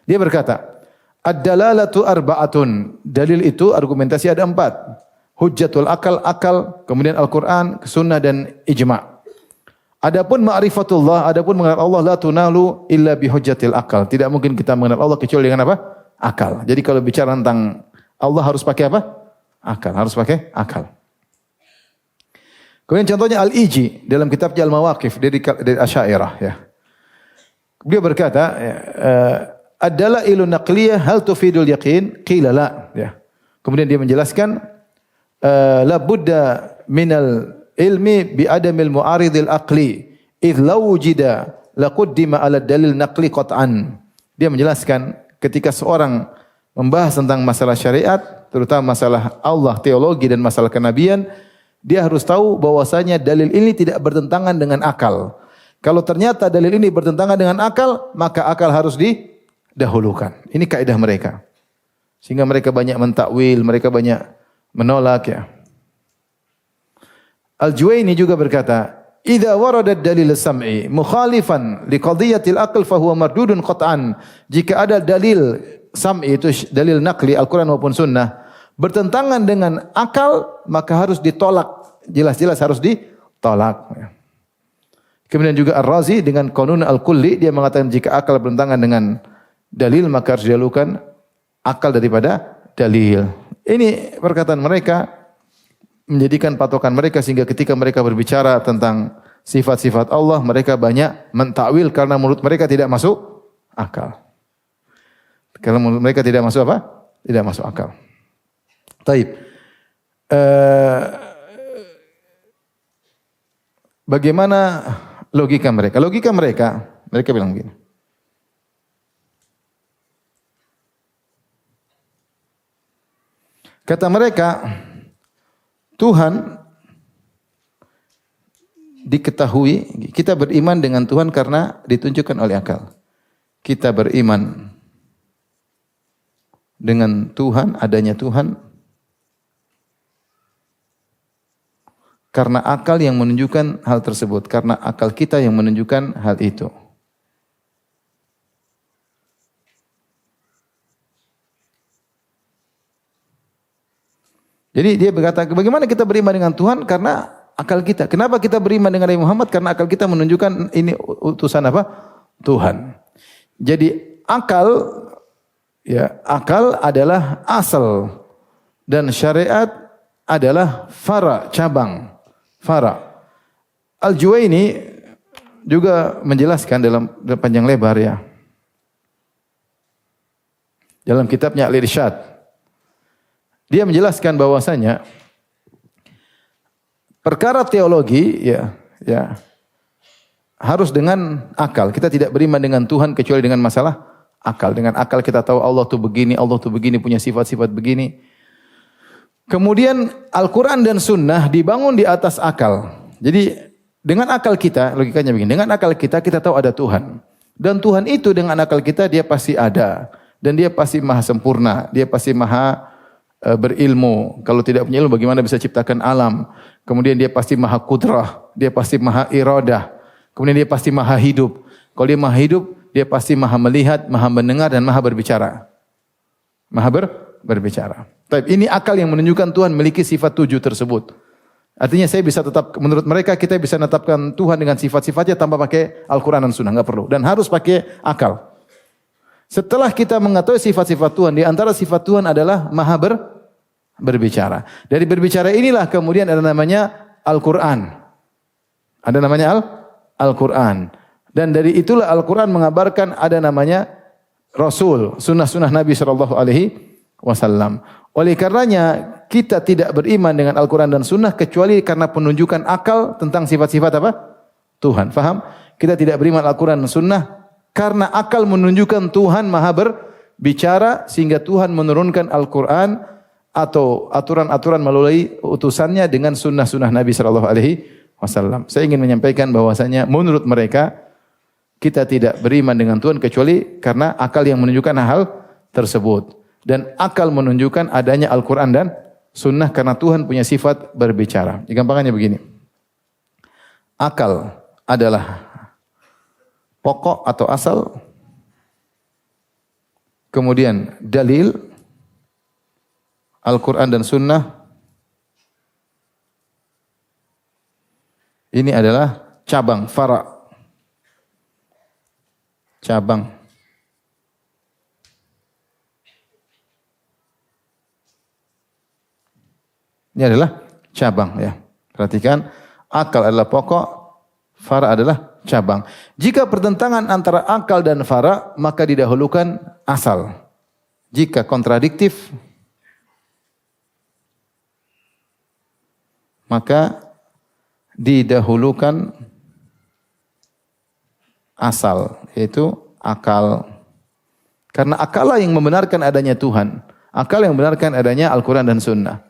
Dia berkata, ad-dalalatu arba'atun. Dalil itu argumentasi ada 4. Hujjatul akal, kemudian Al-Quran, Sunnah dan ijma'. Adapun ma'rifatullah, adapun mengenal Allah, la tunalu illa bihujjatil akal. Tidak mungkin kita mengenal Allah kecuali dengan apa? Akal. Jadi kalau bicara tentang Allah harus pakai apa? Akal. Harus pakai akal. Kemudian contohnya Al-Iji dalam kitabnya Al-Mawaqif dari Asy'ariyah ya. Dia berkata, ad-dalailu naqliyah hal tufidul yaqin? Qila la ya. Kemudian dia menjelaskan la budda minal ilmi bi adamil mu'aridil aqli idh law wujida laquddima 'ala dalil naqli qat'an. Dia menjelaskan ketika seorang membahas tentang masalah syariat, terutama masalah Allah, teologi dan masalah kenabian, dia harus tahu bahwasanya dalil ini tidak bertentangan dengan akal. Kalau ternyata dalil ini bertentangan dengan akal, maka akal harus didahulukan. Ini kaidah mereka. Sehingga mereka banyak mentakwil, mereka banyak menolak ya. Al-Juwaini juga berkata, "Idza warada dalil sam'i mukhalifan li qadiyatil aql fa huwa mardudun qat'an." Jika ada dalil sam'i itu dalil naqli Al-Qur'an maupun sunnah bertentangan dengan akal, maka harus ditolak. Jelas-jelas harus ditolak. Kemudian juga Ar-Razi dengan Qanun Al-Kulli dia mengatakan jika akal bertentangan dengan dalil maka harus didahulukan akal daripada dalil. Ini perkataan mereka menjadikan patokan mereka sehingga ketika mereka berbicara tentang sifat-sifat Allah, mereka banyak mentakwil karena menurut mereka tidak masuk akal. Karena menurut mereka tidak masuk apa? Tidak masuk akal. Taib. Bagaimana logika mereka? Logika mereka bilang begini. Kata mereka, Tuhan diketahui, kita beriman dengan Tuhan karena ditunjukkan oleh akal. Kita beriman dengan Tuhan, adanya Tuhan, karena akal yang menunjukkan hal tersebut, karena akal kita yang menunjukkan hal itu. Jadi dia berkata, bagaimana kita beriman dengan Tuhan? Karena akal kita. Kenapa kita beriman dengan Nabi Muhammad? Karena akal kita menunjukkan ini utusan apa? Tuhan. Jadi akal adalah asal dan syariat adalah fara, cabang. Fara. Al-Juwaini juga menjelaskan dalam panjang lebar ya. Dalam kitabnya Al-Irsyad. Dia menjelaskan bahwasanya perkara teologi harus dengan akal. Kita tidak beriman dengan Tuhan kecuali dengan masalah akal. Dengan akal kita tahu Allah itu begini, punya sifat-sifat begini. Kemudian Al-Quran dan Sunnah dibangun di atas akal. Jadi dengan akal kita, logikanya begini, dengan akal kita tahu ada Tuhan. Dan Tuhan itu dengan akal kita dia pasti ada. Dan dia pasti maha sempurna, dia pasti maha berilmu. Kalau tidak punya ilmu bagaimana bisa ciptakan alam? Kemudian dia pasti maha kudrah, dia pasti maha iradah. Kemudian dia pasti maha hidup. Kalau dia maha hidup, dia pasti maha melihat, maha mendengar dan maha berbicara. Berbicara. Tapi ini akal yang menunjukkan Tuhan memiliki sifat 7 tersebut. Artinya saya bisa tetap, menurut mereka kita bisa menetapkan Tuhan dengan sifat-sifatnya tanpa pakai Al-Quran dan Sunnah, enggak perlu. Dan harus pakai akal. Setelah kita mengetahui sifat-sifat Tuhan, di antara sifat Tuhan adalah maha berbicara. Dari berbicara inilah kemudian ada namanya Al-Quran. Ada namanya Al-Quran. Dan dari itulah Al-Quran mengabarkan ada namanya Rasul, sunnah-sunnah Nabi SAW. Oleh karenanya kita tidak beriman dengan Al-Quran dan Sunnah kecuali karena penunjukan akal tentang sifat-sifat apa? Tuhan. Faham? Kita tidak beriman Al-Quran dan Sunnah karena akal menunjukkan Tuhan maha berbicara sehingga Tuhan menurunkan Al-Quran atau aturan-aturan melalui utusannya dengan sunnah-sunnah Nabi SAW. Saya ingin menyampaikan bahwasanya menurut mereka kita tidak beriman dengan Tuhan kecuali karena akal yang menunjukkan hal tersebut. Dan akal menunjukkan adanya Al-Quran dan Sunnah karena Tuhan punya sifat berbicara. Gampangannya begini. Akal adalah pokok atau asal, kemudian dalil, Al-Quran dan Sunnah, ini adalah cabang, fara, cabang. Ini adalah cabang ya. Perhatikan, akal adalah pokok, fara adalah cabang. Jika pertentangan antara akal dan fara, maka didahulukan asal. Jika kontradiktif, maka didahulukan asal, yaitu akal. Karena akal yang membenarkan adanya Tuhan. Akal yang membenarkan adanya Al-Quran dan Sunnah.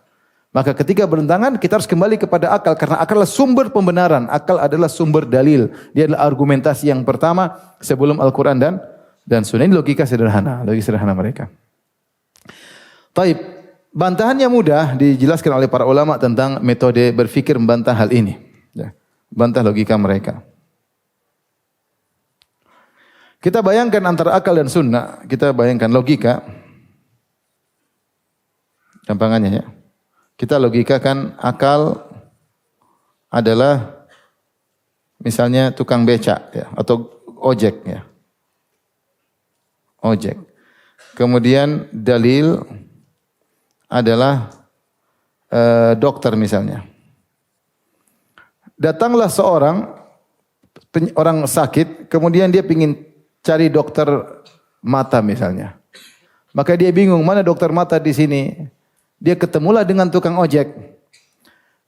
Maka ketika bertentangan, kita harus kembali kepada akal. Karena akal adalah sumber pembenaran. Akal adalah sumber dalil. Dia adalah argumentasi yang pertama sebelum Al-Quran dan Sunnah. Ini logika sederhana. Logika sederhana mereka. Taib. Bantahannya mudah dijelaskan oleh para ulama tentang metode berfikir membantah hal ini. Ya. Bantah logika mereka. Kita bayangkan antara akal dan sunnah. Kita bayangkan logika. Gampangannya ya. Kita logikakan akal adalah misalnya tukang becak ya, atau ojek ya. Ojek. Kemudian dalil adalah dokter misalnya. Datanglah seorang orang sakit, kemudian dia ingin cari dokter mata misalnya. Maka dia bingung mana dokter mata di sini. Dia ketemulah dengan tukang ojek.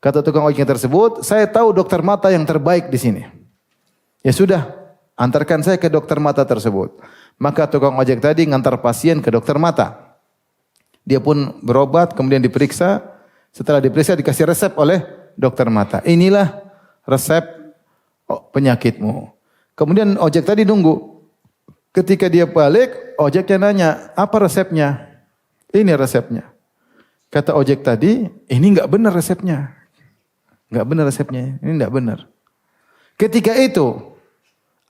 Kata tukang ojek tersebut, saya tahu dokter mata yang terbaik di sini. Ya sudah, antarkan saya ke dokter mata tersebut. Maka tukang ojek tadi ngantar pasien ke dokter mata. Dia pun berobat, kemudian diperiksa. Setelah diperiksa dikasih resep oleh dokter mata. Inilah resep penyakitmu. Kemudian ojek tadi nunggu. Ketika dia balik, ojeknya nanya, apa resepnya? Ini resepnya. Kata ojek tadi, ini enggak benar resepnya. Enggak benar resepnya, ini enggak benar. Ketika itu,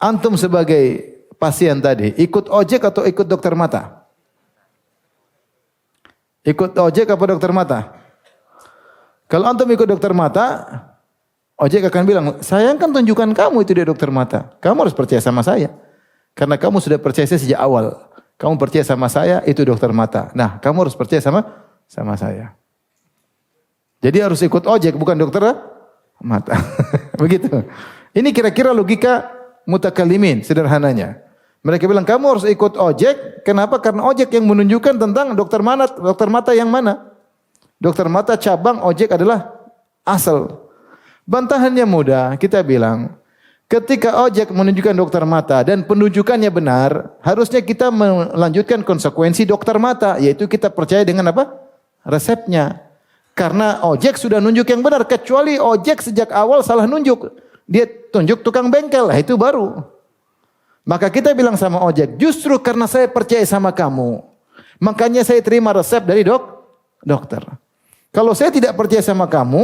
antum sebagai pasien tadi, ikut ojek atau ikut dokter mata? Ikut ojek apa dokter mata? Kalau antum ikut dokter mata, ojek akan bilang, saya kan tunjukkan kamu itu dia dokter mata. Kamu harus percaya sama saya. Karena kamu sudah percaya saya sejak awal. Kamu percaya sama saya, itu dokter mata. Nah, kamu harus percaya sama saya. Jadi harus ikut ojek, bukan dokter mata. Begitu. Ini kira-kira logika mutakallimin, sederhananya. Mereka bilang, kamu harus ikut ojek. Kenapa? Karena ojek yang menunjukkan tentang dokter mata yang mana. Dokter mata cabang, ojek adalah asal. Bantahannya mudah, kita bilang, ketika ojek menunjukkan dokter mata dan penunjukannya benar, harusnya kita melanjutkan konsekuensi dokter mata, yaitu kita percaya dengan apa? Resepnya. Karena ojek sudah nunjuk yang benar, kecuali ojek sejak awal salah nunjuk. Dia tunjuk tukang bengkel, itu baru. Maka kita bilang sama ojek, justru karena saya percaya sama kamu, makanya saya terima resep dari dokter. Kalau saya tidak percaya sama kamu,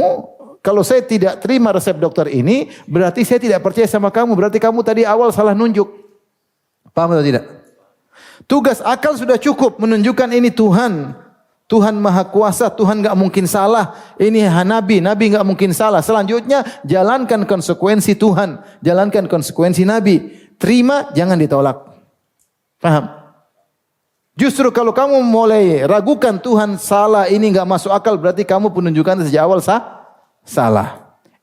kalau saya tidak terima resep dokter ini, berarti saya tidak percaya sama kamu. Berarti kamu tadi awal salah nunjuk. Paham atau tidak? Tugas akal sudah cukup menunjukkan ini Tuhan. Tuhan Maha Kuasa, Tuhan enggak mungkin salah. Ini Nabi enggak mungkin salah. Selanjutnya, jalankan konsekuensi Tuhan. Jalankan konsekuensi Nabi. Terima, jangan ditolak. Paham? Justru kalau kamu mulai ragukan Tuhan salah, ini enggak masuk akal, berarti kamu penunjukan sejak awal salah.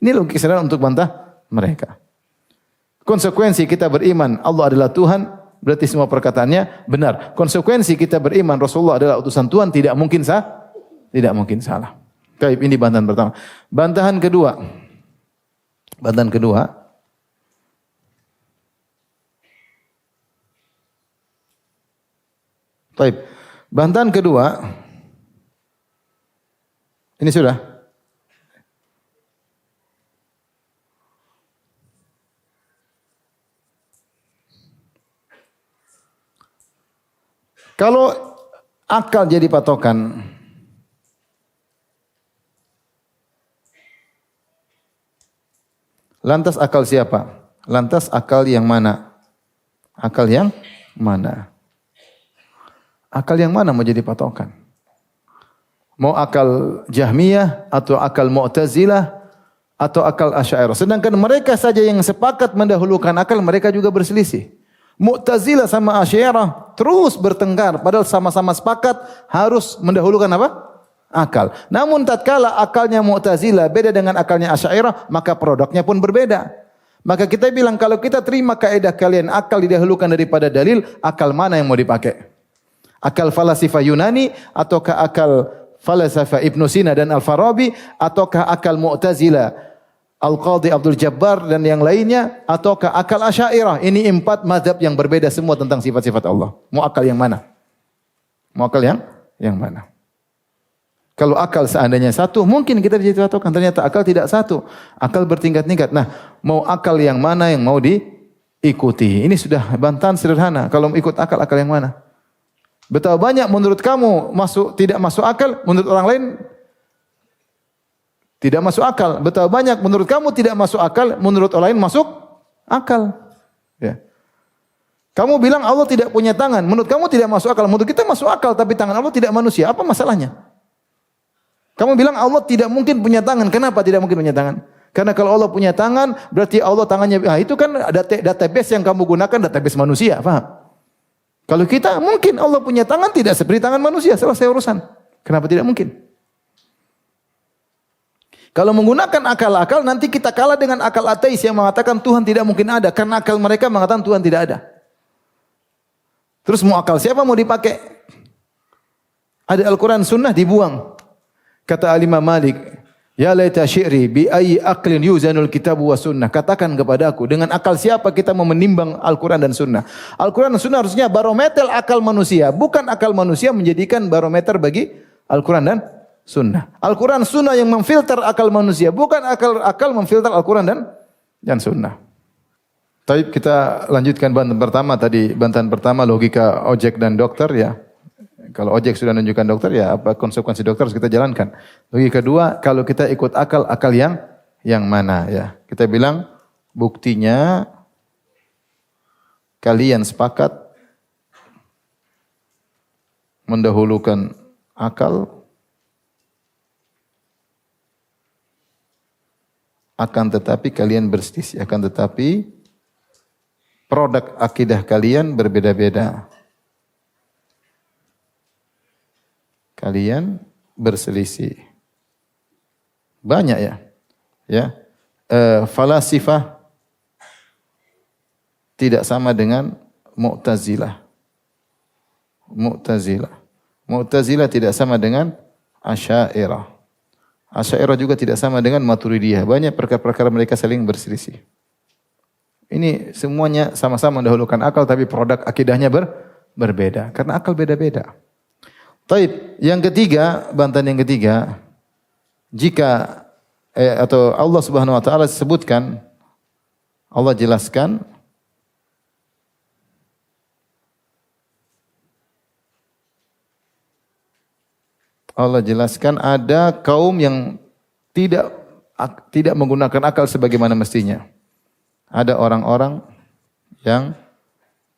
Ini logika sederhana untuk bantah mereka. Konsekuensi kita beriman Allah adalah Tuhan, berarti semua perkataannya benar. Konsekuensi kita beriman Rasulullah adalah utusan Tuhan, tidak mungkin salah. Baik, ini bantahan pertama. Bantahan kedua. Baik. Bantahan kedua. Ini sudah. Kalau akal jadi patokan, lantas akal siapa? Lantas akal yang mana? Akal yang mana? Akal yang mana mau jadi patokan? Mau akal Jahmiyah atau akal Mu'tazilah atau akal Asy'ariyah? Sedangkan mereka saja yang sepakat mendahulukan akal, mereka juga berselisih. Mu'tazilah sama Asy'ariyah terus bertengkar, padahal sama-sama sepakat harus mendahulukan apa? Akal. Namun tatkala akalnya Mu'tazilah beda dengan akalnya Asy'ariyah, maka produknya pun berbeda. Maka kita bilang kalau kita terima kaidah kalian akal didahulukan daripada dalil, akal mana yang mau dipakai? Akal falasifah Yunani ataukah akal falasifah Ibnu Sina dan Al-Farabi ataukah akal Mu'tazilah Al-Qadhi Abdul Jabbar dan yang lainnya, ataukah akal Asy'ariyah? Ini 4 mazhab yang berbeda semua tentang sifat-sifat Allah. Mau akal yang mana? Mau akal yang mana? Kalau akal seandainya satu, mungkin kita dijatuhkan. Ternyata akal tidak satu. Akal bertingkat-tingkat. Nah, mau akal yang mana yang mau diikuti? Ini sudah bantahan sederhana. Kalau ikut akal, akal yang mana? Betapa banyak menurut kamu tidak masuk akal, menurut orang lain tidak masuk akal. Betapa banyak menurut kamu tidak masuk akal, menurut orang lain masuk akal. Ya. Kamu bilang Allah tidak punya tangan, menurut kamu tidak masuk akal, menurut kita masuk akal, tapi tangan Allah tidak manusia. Apa masalahnya? Kamu bilang Allah tidak mungkin punya tangan, kenapa tidak mungkin punya tangan? Karena kalau Allah punya tangan, berarti Allah tangannya, itu kan database yang kamu gunakan, database manusia, paham? Kalau kita mungkin Allah punya tangan tidak seperti tangan manusia, selesai urusan. Kenapa tidak mungkin? Kalau menggunakan akal-akal, nanti kita kalah dengan akal ateis yang mengatakan Tuhan tidak mungkin ada. Karena akal mereka mengatakan Tuhan tidak ada. Terus mau akal siapa mau dipakai? Ada Al-Quran Sunnah dibuang. Kata Al-Imam Malik, ya laita syi'ri bi ayyi aqlin yuzanul kitab wa sunnah. Katakan kepadaku, dengan akal siapa kita mau menimbang Al-Quran dan Sunnah? Al-Quran dan Sunnah harusnya barometer akal manusia. Bukan akal manusia menjadikan barometer bagi Al-Quran dan Sunnah. Al-Quran Sunnah yang memfilter akal manusia, bukan akal memfilter Al-Quran dan Sunnah. Taib, kita lanjutkan bantahan pertama tadi. Bantahan pertama logika ojek dan dokter ya. Kalau ojek sudah menunjukkan dokter ya apa konsekuensi dokter harus kita jalankan. Logika kedua, kalau kita ikut akal yang mana ya. Kita bilang buktinya kalian sepakat mendahulukan akal, akan tetapi kalian berselisih, akan tetapi produk akidah kalian berbeda-beda. Kalian berselisih. Banyak ya. Ya. Falasifah tidak sama dengan Mu'tazilah. Mu'tazilah tidak sama dengan Asy'ariyah. Asy'ariyah juga tidak sama dengan Maturidiyah. Banyak perkara-perkara mereka saling berselisih. Ini semuanya sama-sama mendahulukan akal tapi produk akidahnya berbeda. Karena akal beda-beda. Taib, yang ketiga, bantahan yang ketiga, jika atau Allah Subhanahu wa taala sebutkan, Allah jelaskan ada kaum yang tidak menggunakan akal sebagaimana mestinya. Ada orang-orang yang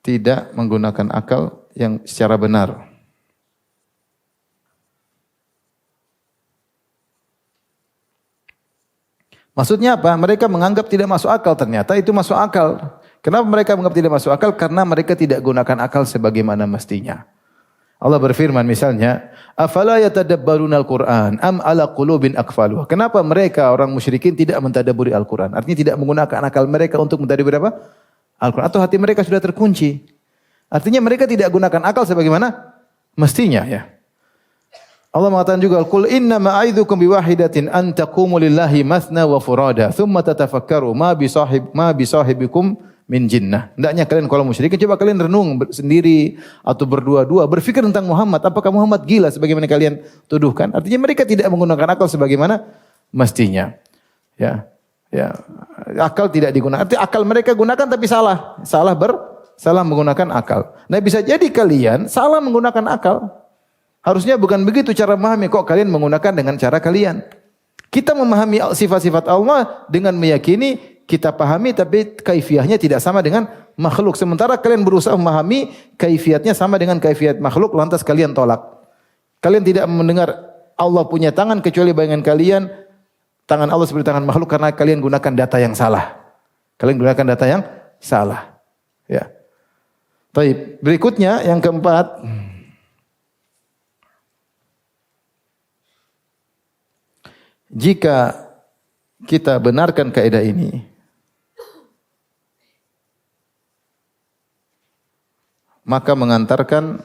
tidak menggunakan akal yang secara benar. Maksudnya apa? Mereka menganggap tidak masuk akal, ternyata itu masuk akal. Kenapa mereka menganggap tidak masuk akal? Karena mereka tidak gunakan akal sebagaimana mestinya. Allah berfirman misalnya, afala yatadabbaruna al-Qur'an am ala qulubin aqfaluha. Kenapa mereka orang musyrikin tidak mentadabburi Al-Qur'an? Artinya tidak menggunakan akal mereka untuk mentadabburi apa? Al-Qur'an, atau hati mereka sudah terkunci. Artinya mereka tidak gunakan akal sebagaimana mestinya ya. Allah mengatakan juga, "Qul inna ma a'idzukum biwahidatin an taqumu lillahi mathna wa furada, thumma tatafakkaru ma bisahibikum min jinnah." Hendaknya kalian kalau musyrikin coba kalian renung sendiri atau berdua-dua berfikir tentang Muhammad, apakah Muhammad gila sebagaimana kalian tuduhkan? Artinya mereka tidak menggunakan akal sebagaimana mestinya. Ya. Ya. Akal tidak digunakan. Artinya akal mereka gunakan tapi salah. Salah menggunakan akal. Nah, bisa jadi kalian salah menggunakan akal. Harusnya bukan begitu cara memahami, kok kalian menggunakan dengan cara kalian. Kita memahami sifat-sifat Allah dengan meyakini kita pahami tapi kaifiahnya tidak sama dengan makhluk. Sementara kalian berusaha memahami kaifiatnya sama dengan kaifiat makhluk, lantas kalian tolak. Kalian tidak mendengar Allah punya tangan kecuali bayangan kalian tangan Allah seperti tangan makhluk karena kalian gunakan data yang salah. Kalian gunakan data yang salah. Ya. Baik, berikutnya yang keempat. Jika kita benarkan kaidah ini, maka mengantarkan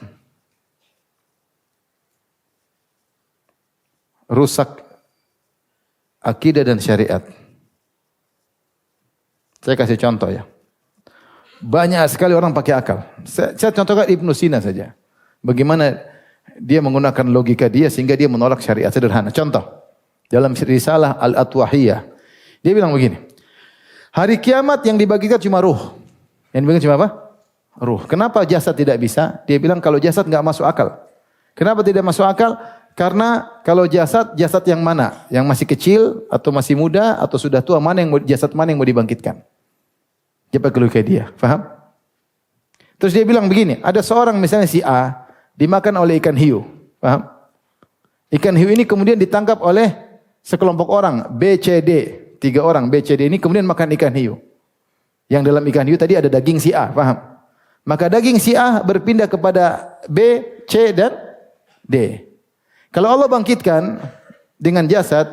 rusak akidah dan syariat. Saya kasih contoh ya. Banyak sekali orang pakai akal. Saya contohkan Ibnu Sina saja. Bagaimana dia menggunakan logika dia sehingga dia menolak syariat sederhana. Contoh, dalam risalah Al-Atwahiyah. Dia bilang begini. Hari kiamat yang dibagikan cuma ruh. Yang dibagikan cuma apa? Ruh. Kenapa jasad tidak bisa? Dia bilang kalau jasad enggak masuk akal. Kenapa tidak masuk akal? Karena kalau jasad yang mana? Yang masih kecil atau masih muda atau sudah tua, jasad mana yang mau dibangkitkan? Dia pakai logika dia, faham? Terus dia bilang begini, ada seorang misalnya si A dimakan oleh ikan hiu, paham? Ikan hiu ini kemudian ditangkap oleh sekelompok orang, B, C, D, 3 orang B, C, D ini kemudian makan ikan hiu. Yang dalam ikan hiu tadi ada daging si A, paham? Maka daging si A berpindah kepada B, C, dan D. Kalau Allah bangkitkan dengan jasad,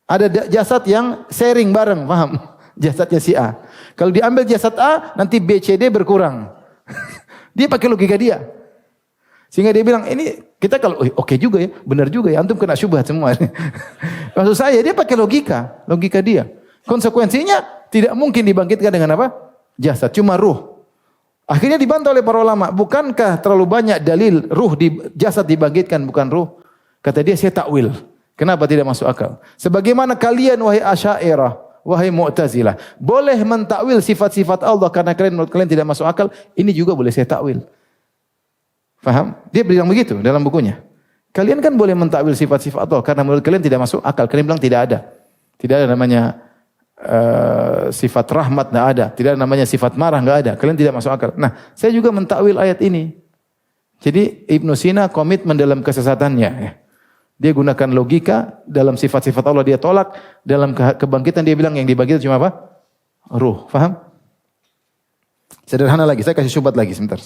ada jasad yang sharing bareng, paham? Jasadnya si A. Kalau diambil jasad A, nanti B, C, D berkurang. Dia pakai logika dia. Sehingga dia bilang, ini kita kalau, oke juga ya, benar juga ya, antum kena syubhat semua. Maksud saya, dia pakai logika dia. Konsekuensinya, tidak mungkin dibangkitkan dengan apa? Jasad, cuma ruh. Akhirnya dibantah oleh para ulama, bukankah terlalu banyak dalil ruh di jasad dibangkitkan bukan ruh? Kata dia, saya takwil. Kenapa tidak masuk akal? Sebagaimana kalian wahai Asy'ariyah, wahai Mu'tazilah, boleh mentakwil sifat-sifat Allah karena menurut kalian tidak masuk akal, ini juga boleh saya takwil. Faham? Dia bilang begitu dalam bukunya. Kalian kan boleh mentakwil sifat-sifat Allah karena menurut kalian tidak masuk akal. Kalian bilang tidak ada. Tidak ada namanya sifat rahmat, tidak ada. Tidak ada namanya sifat marah, tidak ada. Kalian tidak masuk akal. Nah, saya juga mentakwil ayat ini. Jadi Ibnu Sina komitmen dalam kesesatannya. Ya. Dia gunakan logika dalam sifat-sifat Allah dia tolak, dalam kebangkitan dia bilang yang dibangkitkan cuma apa? Ruh. Faham? Sederhana lagi, saya kasih syubhat lagi sebentar.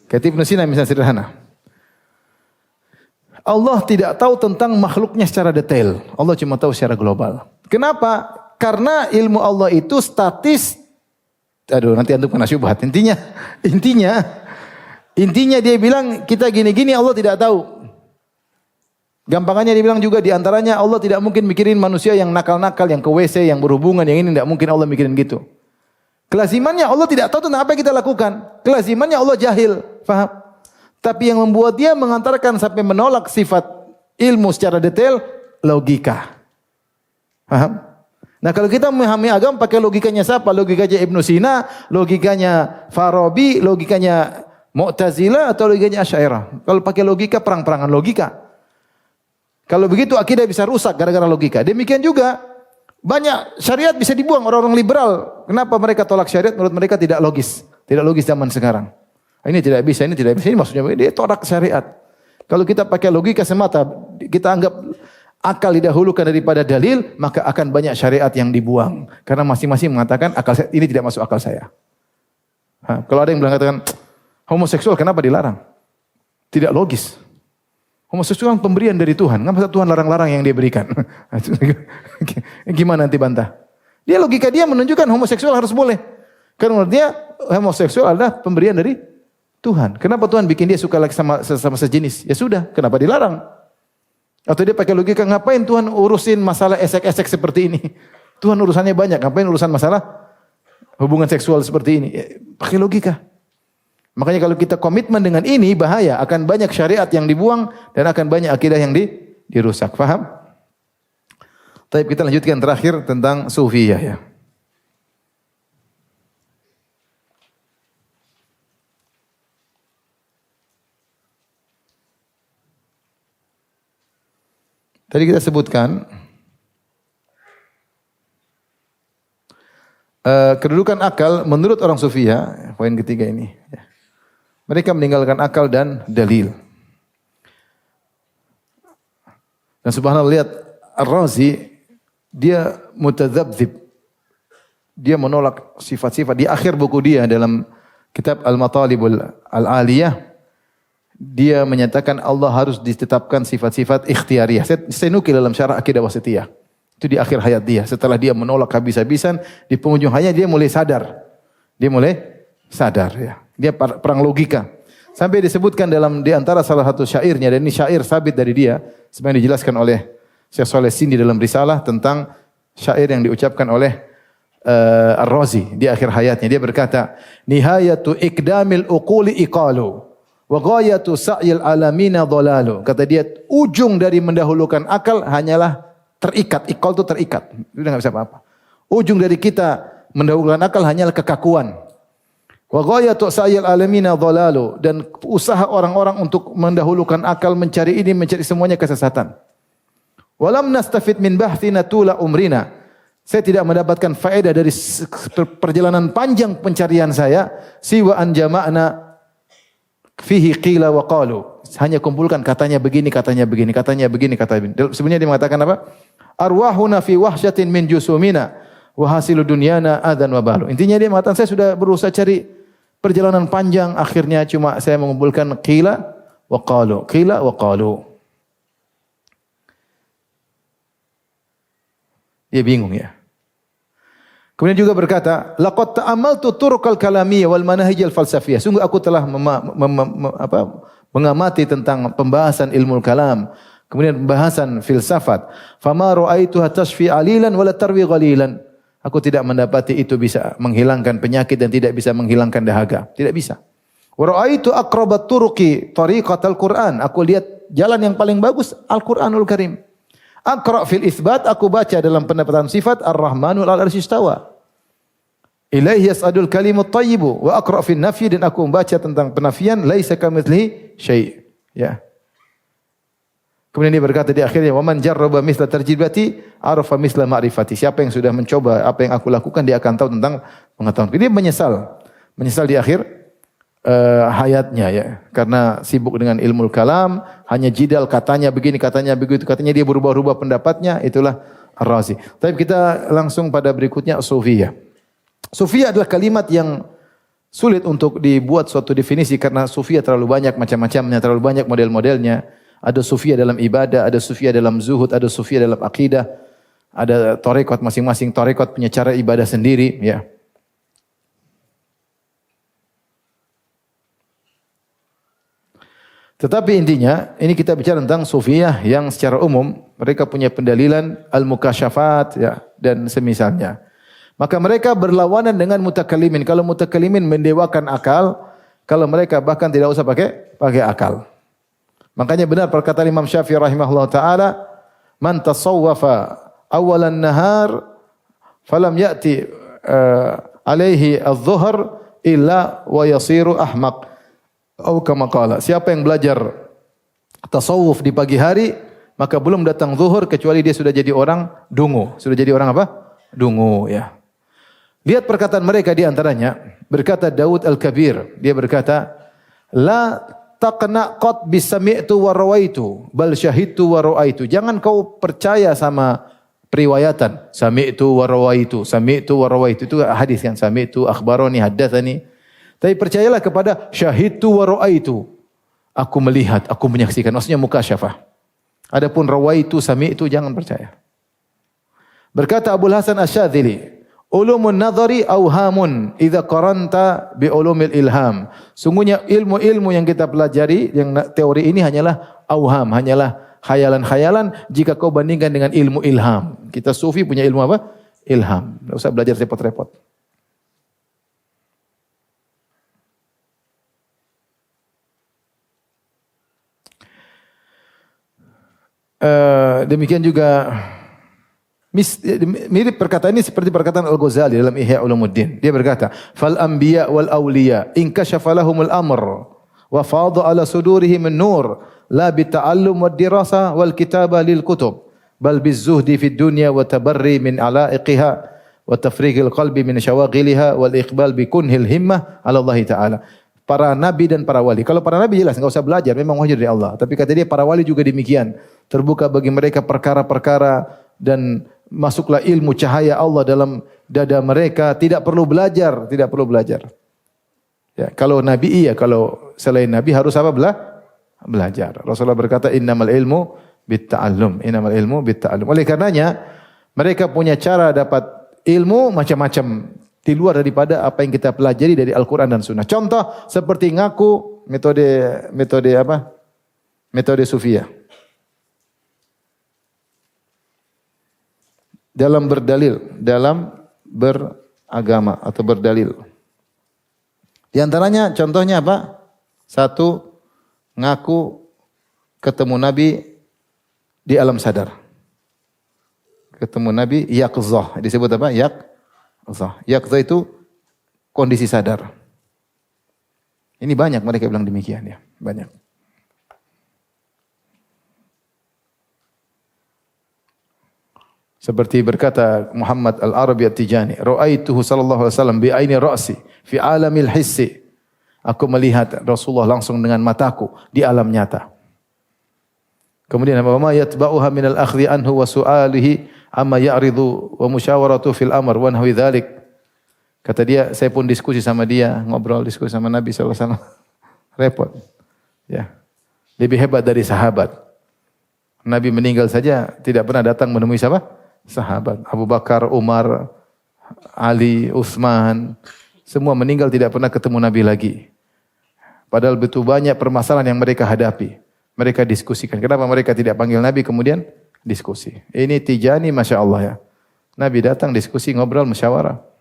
Kata Ibnu Sina misalnya sederhana. Allah tidak tahu tentang makhluknya secara detail. Allah cuma tahu secara global. Kenapa? Karena ilmu Allah itu statis. Aduh, nanti antum kena syubhat. Intinya dia bilang kita gini-gini Allah tidak tahu. Gampangannya dia bilang juga diantaranya Allah tidak mungkin mikirin manusia yang nakal-nakal, yang ke WC, yang berhubungan, yang ini tidak mungkin Allah mikirin gitu. Kelazimannya Allah tidak tahu tentang apa yang kita lakukan. Kelazimannya Allah jahil. Faham? Tapi yang membuat dia mengantarkan sampai menolak sifat ilmu secara detail, logika. Paham? Nah kalau kita memahami agama pakai logikanya siapa? Logikanya Ibnu Sina, logikanya Farabi, logikanya Mu'tazilah atau logikanya Asy'ariyah. Kalau pakai logika, perang-perangan logika. Kalau begitu akidah bisa rusak gara-gara logika. Demikian juga banyak syariat bisa dibuang orang-orang liberal. Kenapa mereka tolak syariat? Menurut mereka tidak logis. Tidak logis zaman sekarang. Ini tidak bisa, ini tidak bisa. Ini maksudnya dia tolak syariat. Kalau kita pakai logika semata, kita anggap akal didahulukan daripada dalil, maka akan banyak syariat yang dibuang. Karena masing-masing mengatakan akal saya, ini tidak masuk akal saya. Kalau ada yang mengatakan homoseksual kenapa dilarang? Tidak logis. Homoseksual pemberian dari Tuhan. Kenapa Tuhan larang-larang yang dia berikan? Gimana nanti bantah? Dia logika dia menunjukkan homoseksual harus boleh. Karena menurut dia homoseksual adalah pemberian dari Tuhan. Kenapa Tuhan bikin dia suka lagi sama sejenis? Ya sudah, kenapa dilarang? Atau dia pakai logika, ngapain Tuhan urusin masalah esek-esek seperti ini? Tuhan urusannya banyak, ngapain urusan masalah hubungan seksual seperti ini? Ya, pakai logika. Makanya kalau kita komitmen dengan ini, bahaya. Akan banyak syariat yang dibuang, dan akan banyak akidah yang dirusak. Faham? Tapi kita lanjutkan terakhir tentang Sufiyah ya. Tadi kita sebutkan kedudukan akal menurut orang Sufiyah, poin ketiga ini. Mereka meninggalkan akal dan dalil. Dan subhanallah lihat Ar-Razi, dia mutadzabdzib. Dia menolak sifat-sifat. Di akhir buku dia dalam kitab Al-Matalibul Al-Aliyah, dia menyatakan Allah harus ditetapkan sifat-sifat ikhtiyariyah. Saya nukil dalam syarah Aqidah Wasithiyah. Itu di akhir hayat dia. Setelah dia menolak habis-habisan, di penghujung hayat dia mulai sadar. Ya. Dia perang logika. Sampai disebutkan di antara salah satu syairnya, dan ini syair sabit dari dia, sebenarnya dijelaskan oleh Syekh Saleh Sindi dalam risalah tentang syair yang diucapkan oleh Ar-Razi di akhir hayatnya. Dia berkata, "Nihayatu ikdamil uquli iqalu wa ghayatu sa'yil alamina dhalalu." Kata dia, ujung dari mendahulukan akal hanyalah terikat. Iqal itu terikat. Itu enggak bisa apa-apa. Ujung dari kita mendahulukan akal hanyalah kekakuan. Wa ghayatu sa'yil alamina dhalalu, dan usaha orang-orang untuk mendahulukan akal, mencari ini, mencari semuanya kesesatan. Walam nastafid min bahthina tula umrina. Saya tidak mendapatkan faedah dari perjalanan panjang pencarian saya, siwa an jama'na fihi qila wa qalu. Hanya kumpulkan katanya begini, katanya begini, katanya begini, katanya begini. Sebenarnya dia mengatakan apa? Arwahuna fi wahsyatin min jusumina wa hasilu dunyana adan wa balu. Intinya dia mengatakan, saya sudah berusaha cari perjalanan panjang, akhirnya cuma saya mengumpulkan qila wa qalu, qila wa qalu. Dia bingung ya. Kemudian juga berkata, laqad ta'ammaltu turuqal kalamiyah wal manahij al falsafiyah. Sungguh aku telah mengamati tentang pembahasan ilmu kalam, kemudian pembahasan filsafat. Fama ra'aituha tashfi alilan wala tarwi ghalilan. Aku tidak mendapati itu bisa menghilangkan penyakit dan tidak bisa menghilangkan dahaga. Tidak bisa. Wa ra'aitu aqrabat turuqi tariqatal Qur'an. Aku lihat jalan yang paling bagus Al-Qur'anul Karim. Aqra' fil itsbat, aku baca dalam pendapatan sifat Ar-Rahmanu 'alal 'arsy istawa. Ilaihi yas'adul kalimut thayyibu wa aqra' fil nafyi, dan aku membaca tentang penafian laisa kamitslihi syai'. Ya. Kemudian dia berkata di akhirnya, "Wa man jarraba misla tarjibati arafa misla ma'rifati." Siapa yang sudah mencoba apa yang aku lakukan, dia akan tahu tentang pengetahuan. Dia menyesal di akhir hayatnya ya, karena sibuk dengan ilmu kalam, hanya jidal, katanya begini, katanya begitu, katanya dia berubah-ubah pendapatnya. Itulah Ar-Razi. Tapi kita langsung pada berikutnya, Sufiyah. Sufiyah adalah kalimat yang sulit untuk dibuat suatu definisi karena Sufiyah terlalu banyak macam-macamnya, terlalu banyak model-modelnya. Ada Sufiyah dalam ibadah, ada Sufiyah dalam zuhud, ada Sufiyah dalam akidah, ada tarekat, masing-masing tarekat punya cara ibadah sendiri ya. Tetapi intinya, ini kita bicara tentang Sufiyah yang secara umum mereka punya pendalilan al-mukasyafat ya, dan semisalnya. Maka mereka berlawanan dengan mutakallimin. Kalau mutakallimin mendewakan akal, kalau mereka bahkan tidak usah pakai akal. Makanya benar perkataan Imam Syafi'i rahimahullah taala, "Man tasawwafa awalan nahar falam ya'ti alaihi adh-dhuhr illa wa yasiru ahmaq." Atau kama qala, siapa yang belajar tasawuf di pagi hari, maka belum datang zuhur kecuali dia sudah jadi orang dungu. Sudah jadi orang apa? Dungu ya. Lihat perkataan mereka di antaranya, berkata Daud Al-Kabir, dia berkata, "La taqna qad bisami'tu wa rawaitu, bal syahidtu wa ra'aitu." Jangan kau percaya sama periwayatan, sami'tu wa rawaitu, sami'tu wa rawaitu. Itu hadis yang sami'tu, akhbaroni, haddatsani. Tapi percayalah kepada syahidtu wa ra'aitu. Aku melihat, aku menyaksikan. Maksudnya mukasyafah. Adapun rawaitu, sami'tu, jangan percaya. Berkata Abul Hasan Asy-Syadzili, "Ulumun nadhari auhamun idza qaranta bi ulumil ilham." Sungguhnya ilmu-ilmu yang kita pelajari, yang teori ini hanyalah auham, hanyalah khayalan-khayalan jika kau bandingkan dengan ilmu ilham. Kita sufi punya ilmu apa? Ilham. Enggak usah belajar repot-repot. Demikian juga mirip perkataan ini seperti perkataan Al-Ghazali dalam Ihya Ulumuddin. Dia berkata, "Fal anbiya wal awliya in kashafa lahumul amr wa fadha ala sudurihim an-nur la bi ta'allum wad dirasa wal kitaba lil kutub bal bizuhdi fid dunya wa tabarri min alaiqiha wa tafrighil qalbi min syawaghiliha wal iqbal bi kunhil himmah ala Allah taala." Para nabi dan para wali. Kalau para nabi jelas enggak usah belajar, memang wahyu dari Allah. Tapi kata dia para wali juga demikian. Terbuka bagi mereka perkara-perkara dan masuklah ilmu cahaya Allah dalam dada mereka, tidak perlu belajar, tidak perlu belajar. Ya, kalau nabi iya, kalau selain nabi harus apa? Belajar. Rasulullah berkata innamal ilmu bitta'allum, innamal ilmu bitta'allum. Oleh karenanya mereka punya cara dapat ilmu macam-macam di luar daripada apa yang kita pelajari dari Al-Qur'an dan Sunnah. Contoh seperti ngaku metode apa? Metode Sufiyah. Dalam berdalil, dalam beragama atau berdalil. Di antaranya contohnya apa? Satu, ngaku ketemu Nabi di alam sadar. Ketemu Nabi yaqzah. Disebut apa? Yaqzah. Yaqzah itu kondisi sadar. Ini banyak mereka bilang demikian ya, banyak. Seperti berkata Muhammad Al-Arabi At-Tijani, "Ra'aituhu sallallahu alaihi wasallam bi aini ra'si fi alamil hissi." Aku melihat Rasulullah langsung dengan mataku di alam nyata. Kemudian apa ma yatba'uha min al-akhdhi anhu wa su'alihi amma ya'ridu wa musyawaratu fil amr wa nahwi dzalik. Kata dia, saya pun diskusi sama dia, ngobrol diskusi sama Nabi sallallahu alaihi wasallam. Repot. Ya. Lebih hebat dari sahabat. Nabi meninggal saja tidak pernah datang menemui siapa? Sahabat. Abu Bakar, Umar, Ali, Utsman, semua meninggal tidak pernah ketemu Nabi lagi. Padahal betul banyak permasalahan yang mereka hadapi. Mereka diskusikan. Kenapa mereka tidak panggil Nabi kemudian diskusi? Ini Tijani Masya Allah ya. Nabi datang diskusi, ngobrol, musyawarah.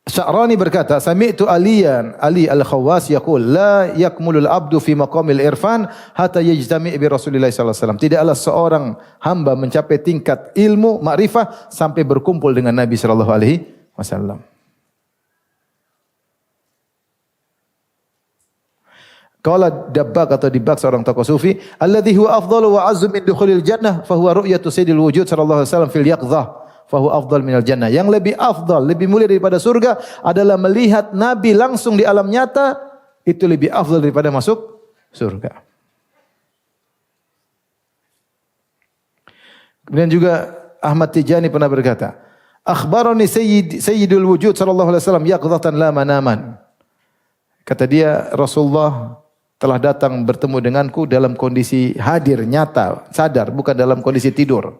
Sya'rani berkata, Sami'tu Ali Al-Khawwas yaqul la yakmulul abdu fi maqamil irfan hatta yajtami' bi Rasulillah sallallahu alaihi wasallam. Tidaklah seorang hamba mencapai tingkat ilmu, makrifah sampai berkumpul dengan Nabi sallallahu alaihi wasallam. Qala Dabbaq atau Dibbaq seorang tokoh sufi, alladhi huwa afdalu wa azzu min dukhulil jannah fa huwa ru'yatu sayyidil wujud sallallahu alaihi wasallam fil yaqdzah fa huwa afdal minal jannah. Yang lebih afdal, lebih mulia daripada surga adalah melihat Nabi langsung di alam nyata, itu lebih afdal daripada masuk surga. Kemudian juga Ahmad Tijani pernah berkata, akhbarani sayyidul wujud sallallahu alaihi wasallam yaqdzatan la manaman. Kata dia, Rasulullah telah datang bertemu denganku dalam kondisi hadir, nyata, sadar, bukan dalam kondisi tidur.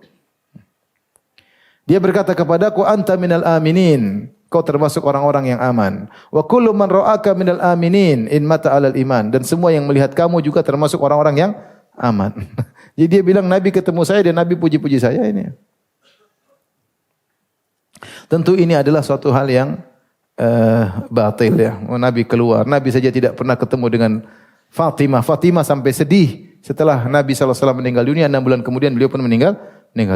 Dia berkata kepadaku, anta minal aminin, kau termasuk orang-orang yang aman. Wa kullu man ra'aka minal aminin in mata alal iman. Dan semua yang melihat kamu juga termasuk orang-orang yang aman. Jadi dia bilang Nabi ketemu saya dan Nabi puji-puji saya ini. Tentu ini adalah suatu hal yang batil ya. Nabi keluar, Nabi saja tidak pernah ketemu dengan Fatimah. Fatimah sampai sedih setelah Nabi SAW meninggal dunia. 6 bulan kemudian beliau pun meninggal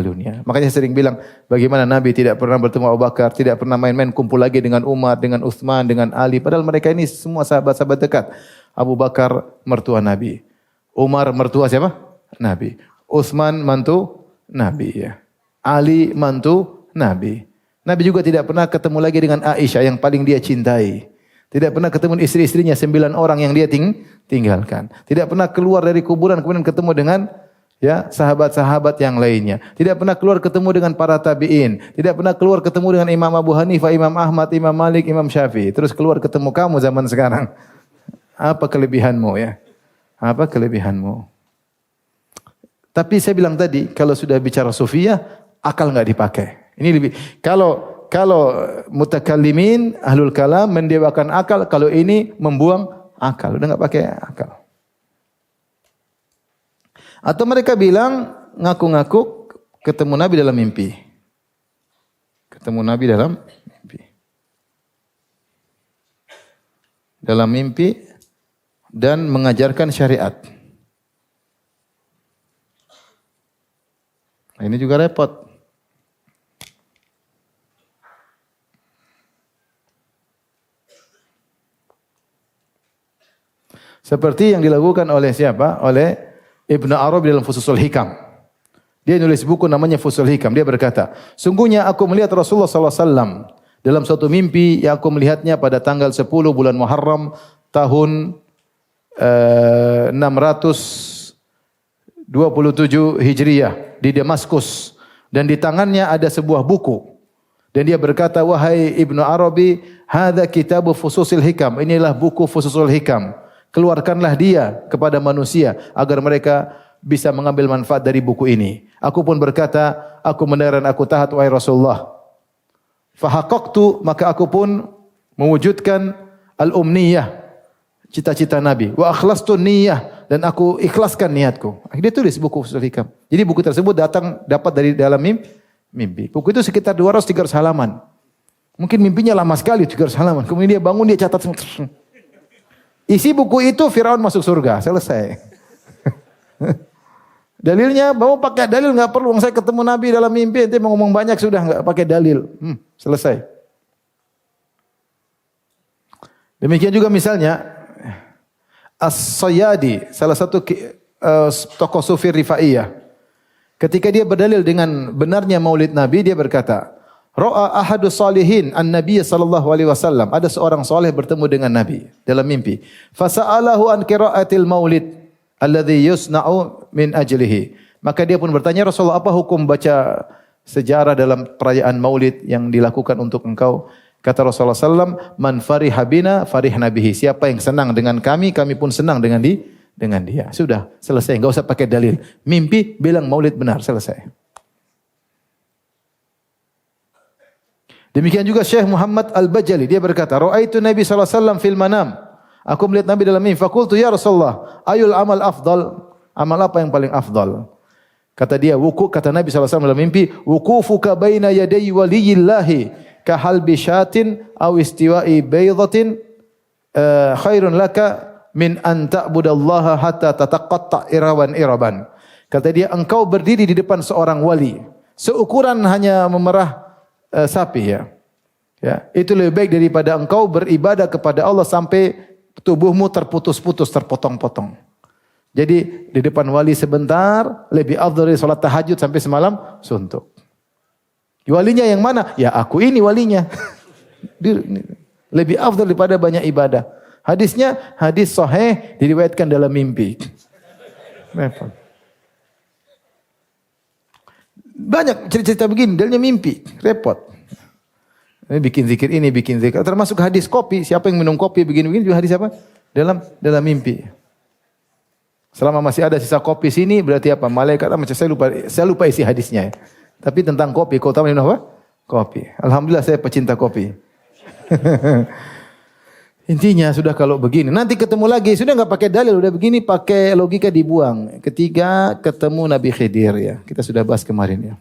dunia. Makanya saya sering bilang, bagaimana Nabi tidak pernah bertemu Abu Bakar, tidak pernah main-main kumpul lagi dengan Umar, dengan Utsman, dengan Ali. Padahal mereka ini semua sahabat-sahabat dekat. Abu Bakar mertua Nabi. Umar mertua siapa? Nabi. Utsman mantu Nabi ya. Ali mantu Nabi. Nabi juga tidak pernah ketemu lagi dengan Aisyah yang paling dia cintai. Tidak pernah ketemu istri-istrinya 9 orang yang dia tinggalkan. Tidak pernah keluar dari kuburan kemudian ketemu dengan ya sahabat-sahabat yang lainnya. Tidak pernah keluar ketemu dengan para tabi'in. Tidak pernah keluar ketemu dengan Imam Abu Hanifah, Imam Ahmad, Imam Malik, Imam Syafi'i. Terus keluar ketemu kamu zaman sekarang. Apa kelebihanmu ya? Apa kelebihanmu? Tapi saya bilang tadi, kalau sudah bicara sufiyah, akal enggak dipakai. Ini lebih kalau mutakallimin ahlul kalam mendewakan akal, kalau ini membuang akal, udah enggak pakai akal. Atau mereka bilang ngaku-ngaku ketemu Nabi dalam mimpi. Ketemu Nabi dalam mimpi. Dalam mimpi dan mengajarkan syariat. Nah, ini juga repot. Seperti yang dilakukan oleh siapa? Oleh Ibnu Arabi dalam Fususul Hikam. Dia nulis buku namanya Fususul Hikam. Dia berkata, sungguhnya aku melihat Rasulullah SAW dalam suatu mimpi yang aku melihatnya pada tanggal 10 bulan Muharram tahun 627 Hijriyah di Damaskus. Dan di tangannya ada sebuah buku. Dan dia berkata, wahai Ibnu Arabi, hadza kitabu Fususul Hikam. Inilah buku Fususul Hikam. Keluarkanlah dia kepada manusia agar mereka bisa mengambil manfaat dari buku ini. Aku pun berkata, aku mendengar dan aku taat wahai Rasulullah. Fahaqaqtu, maka aku pun mewujudkan al-umniyah, cita-cita Nabi. Wa akhlastu niyyah, dan aku ikhlaskan niatku. Dia tulis buku Fususul Hikam. Jadi buku tersebut dapat dari dalam mimpi. Buku itu sekitar 200-300 halaman. Mungkin mimpinya lama sekali 300 halaman. Kemudian dia bangun, dia catat semua. Isi buku itu Firaun masuk surga, selesai. Dalilnya, mau pakai dalil nggak perlu. Saya ketemu Nabi dalam mimpi, ente mau ngomong banyak sudah nggak pakai dalil. Selesai. Demikian juga misalnya As-Sayyadi, salah satu tokoh sufi Rifaiyah. Ketika dia berdalil dengan benarnya maulid Nabi, dia berkata, Ra'a ahadus salihin an-nabiy sallallahu alaihi wasallam. Ada seorang saleh bertemu dengan Nabi dalam mimpi. Fasa'alahu an qira'atil maulid alladhi yusna'u min ajlihi. Maka dia pun bertanya, Rasulullah, apa hukum baca sejarah dalam perayaan maulid yang dilakukan untuk engkau? Kata Rasulullah sallam, man fariha bina farihna bihi. Siapa yang senang dengan kami, kami pun senang dengan dia. Sudah, selesai, enggak usah pakai dalil. Mimpi bilang maulid benar, selesai. Demikian juga Syekh Muhammad Al-Bajali, dia berkata, ra'aitu Nabi sallallahu alaihi wasallam fil manam. Aku melihat Nabi dalam mimpi. Faqultu ya Rasulullah, ayul amal afdal? Amal apa yang paling afdal? Kata dia, kata Nabi sallallahu alaihi wasallam dalam mimpi, wuqufuka baina yaday waliyillahi ka halbi syatin aw istiwa'i baydatin khairun laka min an ta'budallaha hatta tataqatta iraban. Kata dia, engkau berdiri di depan seorang wali, seukuran hanya memerah sapi ya. Itu lebih baik daripada engkau beribadah kepada Allah sampai tubuhmu terputus-putus, terpotong-potong. Jadi di depan wali sebentar lebih afdal dari salat tahajud sampai semalam suntuk. Walinya yang mana? Ya aku ini walinya. Lebih afdal daripada banyak ibadah. Hadisnya hadis sahih, diriwayatkan dalam mimpi. Banyak cerita-cerita begini, dalilnya mimpi, repot. Ini bikin zikir ini, bikin zikir. Termasuk hadis kopi, siapa yang minum kopi begini-begini juga hadis apa? Dalam mimpi. Selama masih ada sisa kopi sini berarti apa? Malaikat macam saya lupa isi hadisnya. Tapi tentang kopi, kau tahu minum apa? Kopi. Alhamdulillah saya pecinta kopi. Intinya sudah kalau begini, nanti ketemu lagi, sudah enggak pakai dalil, udah begini pakai logika dibuang. Ketiga ketemu Nabi Khidir ya. Kita sudah bahas kemarin ya.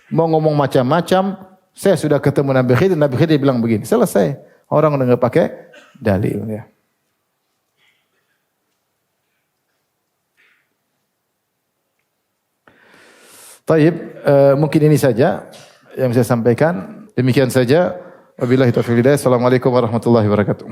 Mau ngomong macam-macam, saya sudah ketemu Nabi Khidir bilang begini, selesai. Orang udah enggak pakai dalil ya. Taib, mungkin ini saja yang saya sampaikan. Demikian saja. Wabillahi taufiq hidayah. Assalamualaikum warahmatullahi wabarakatuh.